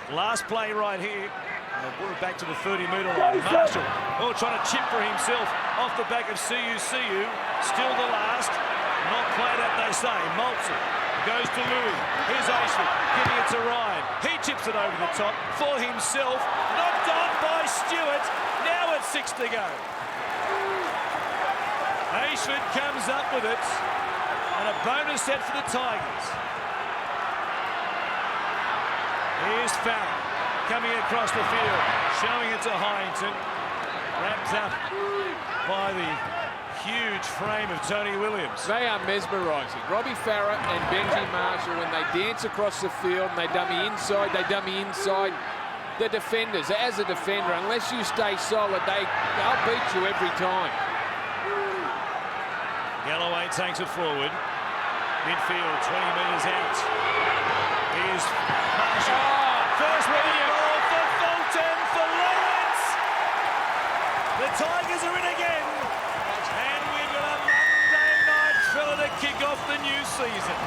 Last play right here. They brought it back to the 30-metre line. Marshall, trying to chip for himself off the back of CUCU. Still the last. Not played out, they say. Moulton goes to Louis. Here's Ashford giving it to Ryan. He chips it over the top for himself. Knocked on by Stewart. Now it's 6 to go. Ashford comes up with it. And a bonus set for the Tigers. Here's Farrell coming across the field, showing it to Hyington. Wrapped up by the huge frame of Tony Williams. They are mesmerising. Robbie Farah and Benji Marshall, when they dance across the field and they dummy inside, the defenders, as a defender, unless you stay solid, they'll beat you every time. Galloway takes it forward. Midfield, 20 metres out. Here's Marshall. First reading ball for Fulton, for Lawrence. The Tigers are in again. And we've got a Monday night thriller to kick off the new season.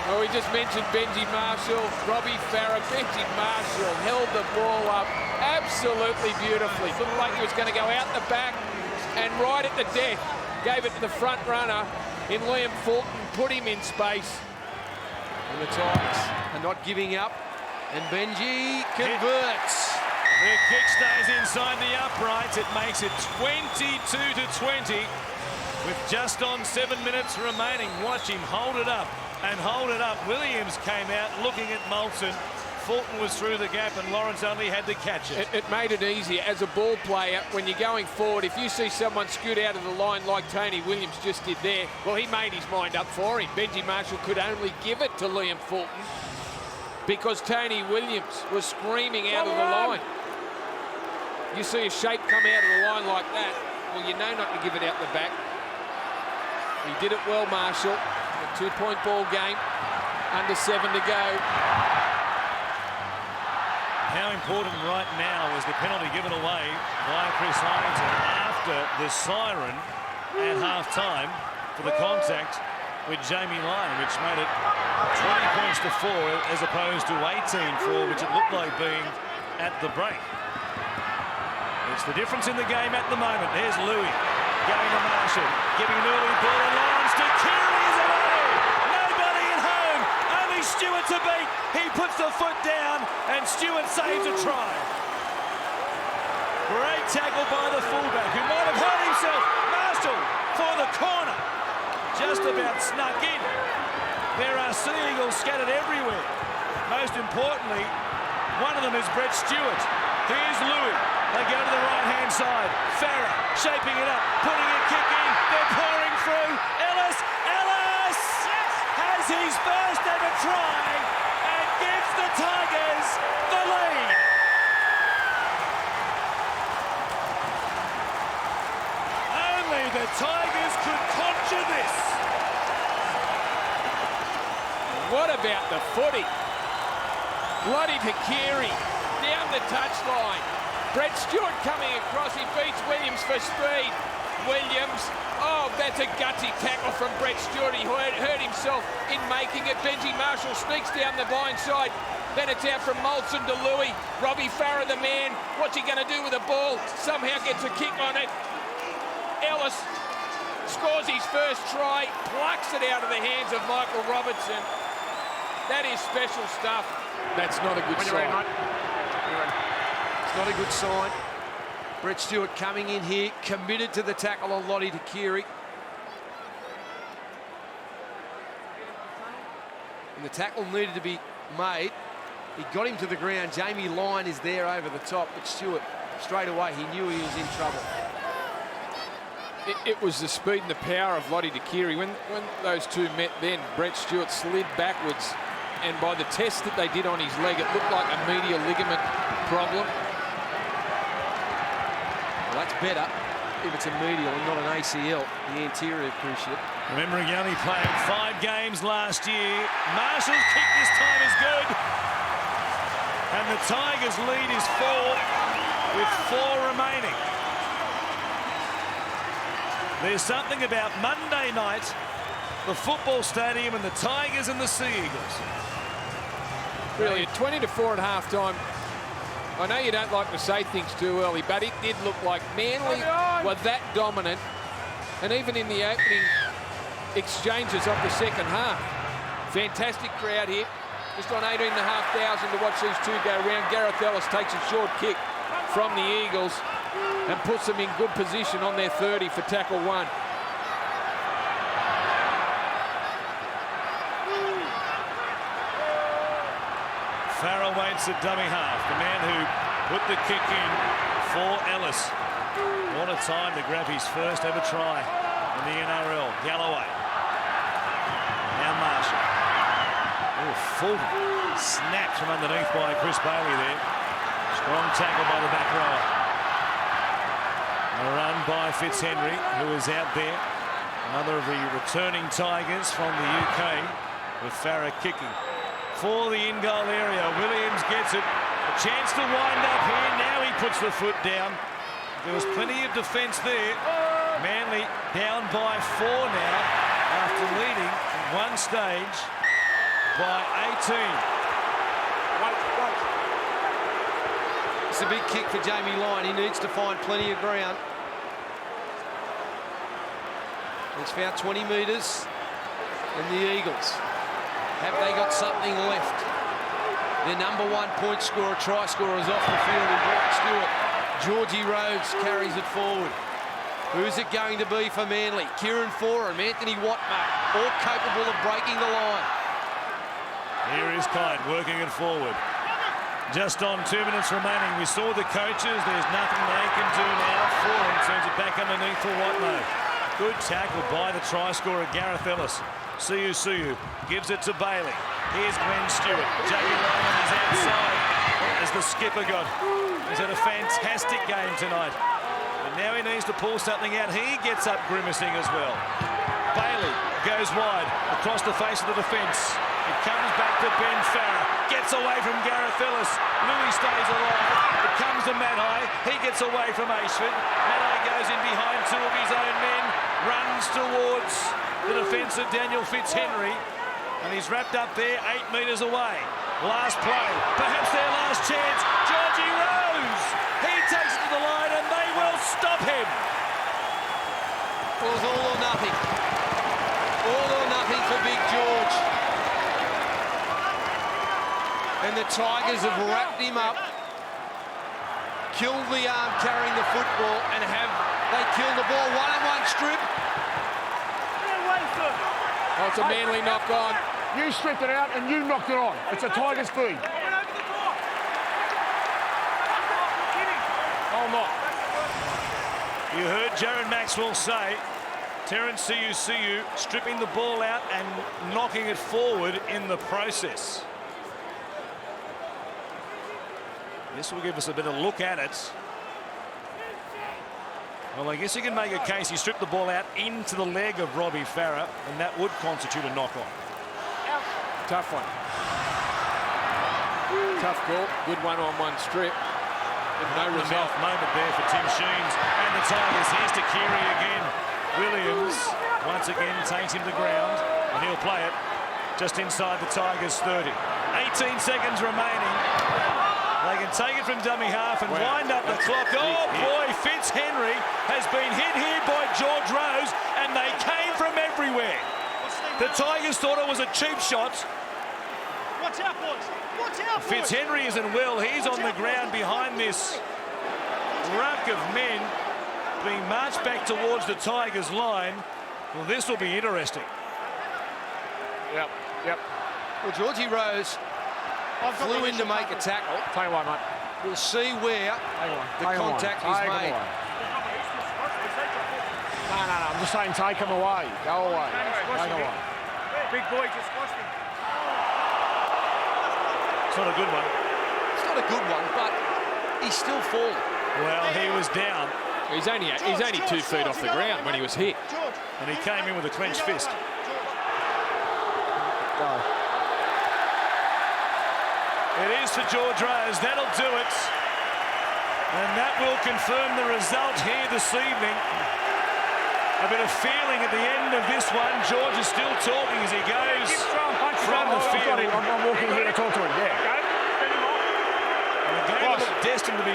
Well, we just mentioned Benji Marshall, Robbie Farah. Benji Marshall held the ball up absolutely beautifully. Looked like he was going to go out the back and right at the death. Gave it to the front runner in Liam Fulton, put him in space. And the Tigers are not giving up. And Benji converts. The kick stays inside the uprights. It makes it 22-20 with just on 7 minutes remaining. Watch him hold it up and hold it up. Williams came out looking at Moulton. Fulton was through the gap and Lawrence only had to catch it. It made it easier as a ball player when you're going forward. If you see someone scoot out of the line like Tony Williams just did there, well, he made his mind up for him. Benji Marshall could only give it to Liam Fulton because Tony Williams was screaming out of the line. You see a shape come out of the line like that, well, you know not to give it out the back. He did it well, Marshall. A 2-point ball game, under 7 to go. How important right now is the penalty given away by Chris Hyington after the siren at half-time for the contact with Jamie Lyon, which made it 20 points to 4 as opposed to 18-4, which it looked like being at the break. It's the difference in the game at the moment. There's Louis going to Marshall, giving Louis ball and Lawrence to Keary is away. Nobody at home, only Stewart to beat. He puts the foot down and Stewart saves a try. Great tackle by the fullback who might have hurt himself. Marshall for the corner. Just about snuck in. There are Sea Eagles scattered everywhere. Most importantly, one of them is Brett Stewart. Here's Louis. They go to the right-hand side. Farah shaping it up, putting a kick in. They're pouring through. Ellis has his first ever try and gives the Tigers the lead. Only the Tigers could conjure this. What about the footy? Bloody Takiri down the touchline. Brett Stewart coming across. He beats Williams for speed. Williams, oh, that's a gutsy tackle from Brett Stewart. He hurt himself in making it. Benji Marshall sneaks down the blind side. Then it's out from Moulton to Louis. Robbie Farah, the man. What's he going to do with the ball? Somehow gets a kick on it. Ellis scores his first try, plucks it out of the hands of Michael Robertson. That is special stuff. That's not a good sign. It's not a good sign. Brett Stewart coming in here, committed to the tackle on Lottie Takiri. And the tackle needed to be made. He got him to the ground. Jamie Lyon is there over the top, but Stewart, straight away, he knew he was in trouble. It was the speed and the power of Lottie Takiri. When those two met then, Brett Stewart slid backwards, and by the test that they did on his leg, it looked like a medial ligament problem. Well, that's better if it's a medial and not an ACL, the anterior cruciate. Remembering he only played 5 games last year. Marshall's kick this time is good. And the Tigers' lead is 4 with 4 remaining. There's something about Monday night, the football stadium and the Tigers and the Sea Eagles. Really, 20-4 at half-time. I know you don't like to say things too early, but it did look like Manly were that dominant. And even in the opening exchanges of the second half. Fantastic crowd here. Just on 18,500 to watch these two go round. Gareth Ellis takes a short kick from the Eagles and puts them in good position on their 30 for tackle 1. Farah waits at dummy half, the man who put the kick in for Ellis. What a time to grab his first ever try in the NRL. Galloway. Now Marshall. Oh, full snap from underneath by Chris Bailey there. Strong tackle by the back rower. A run by Fitzhenry, who is out there. Another of the returning Tigers from the UK, with Farah kicking for the in-goal area. Williams gets it. A chance to wind up here. Now he puts the foot down. There was plenty of defence there. Manly down by 4 now after leading at one stage by 18. It's a big kick for Jamie Lyon. He needs to find plenty of ground. He's found 20 metres. And the Eagles, have they got something left? Their #1 point scorer, try scorer, is off the field in Brian Stewart. Georgie Rhodes carries it forward. Who's it going to be for Manly? Kieran Foran, Anthony Watmar, all capable of breaking the line. Here is Kite working it forward. Just on 2 minutes remaining. We saw the coaches. There's nothing they can do now. Foran turns it back underneath for Watmar. Good tackle by the try scorer, Gareth Ellis. Suyu gives it to Bailey. Here's Glenn Stewart. Jamie Lyon is outside as the skipper got. He's had a fantastic game tonight. And now he needs to pull something out. He gets up grimacing as well. Bailey goes wide across the face of the defence. It comes back to Ben Farah. Gets away from Gareth Ellis. Louis stays alive. It comes to Matai. He gets away from Ashford. Matai goes in behind 2 of his own men. Runs towards the defence of Daniel Fitzhenry. And he's wrapped up there 8 metres away. Last play. Perhaps their last chance. Georgie Rose. He takes it to the line and they will stop him. It was all or nothing. All or nothing for Big George. And the Tigers have wrapped him up, killed the arm carrying the football, and have they killed the ball. 1-on-1 strip. Oh, it's a Manly knock on. You stripped it out and you knocked it on. It's a Tigers feed. Oh, not. You heard Jaron Maxwell say Terence Siu stripping the ball out and knocking it forward in the process. This will give us a better look at it. Well, I guess you can make a case he stripped the ball out into the leg of Robbie Farah, and that would constitute a knock-on. Tough one. Tough call. Good one-on-one strip. No result. Moment there for Tim Sheens and the Tigers. Here's to Keary again. Williams once again takes him to ground, and he'll play it just inside the Tigers' 30. 18 seconds remaining. They can take it from dummy half and wind up the clock. Oh boy, Fitzhenry has been hit here by George Rose, and they came from everywhere. The Tigers thought it was a cheap shot. Watch out, boys. Watch out, boys. Fitzhenry isn't well. He's on the ground behind this ruck of men being marched back towards the Tigers' line. Well, this will be interesting. Yep. Well, Georgie Rose flew in to make a tackle. Take away, mate. We'll see where the contact is made. No. I'm just saying take him away. Go away. Take away. Big boy just lost him. It's not a good one. It's not a good one, but he's still falling. Well, he was down. He's only 2 feet off the ground when he was hit. And he came in with a clenched fist. Go. It is for George Rose. That'll do it. And that will confirm the result here this evening. A bit of feeling at the end of this one. George is still talking as he goes from the field. I'm walking here to talk to him, yeah. And the game is destined to be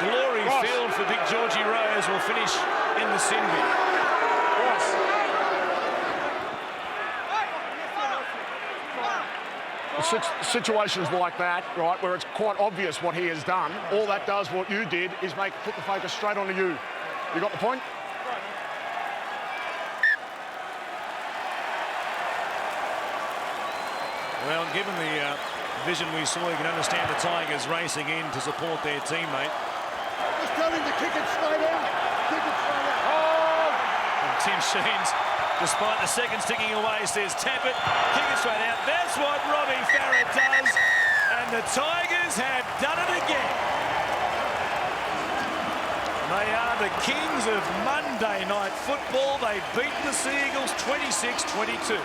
glory filled for Big Georgie Rose will finish in the sin bin. Situations like that, right, where it's quite obvious what he has done, all that does, what you did, is put the focus straight onto you. You got the point? Well, given the vision we saw, you can understand the Tigers racing in to support their teammate. Just tell him to kick it straight out. And Tim Sheens, despite the second sticking away, says tap it, kick it straight out. That's what Robbie Farah does, and the Tigers have done it again. They are the kings of Monday night football. They've beaten the Sea Eagles 26-22.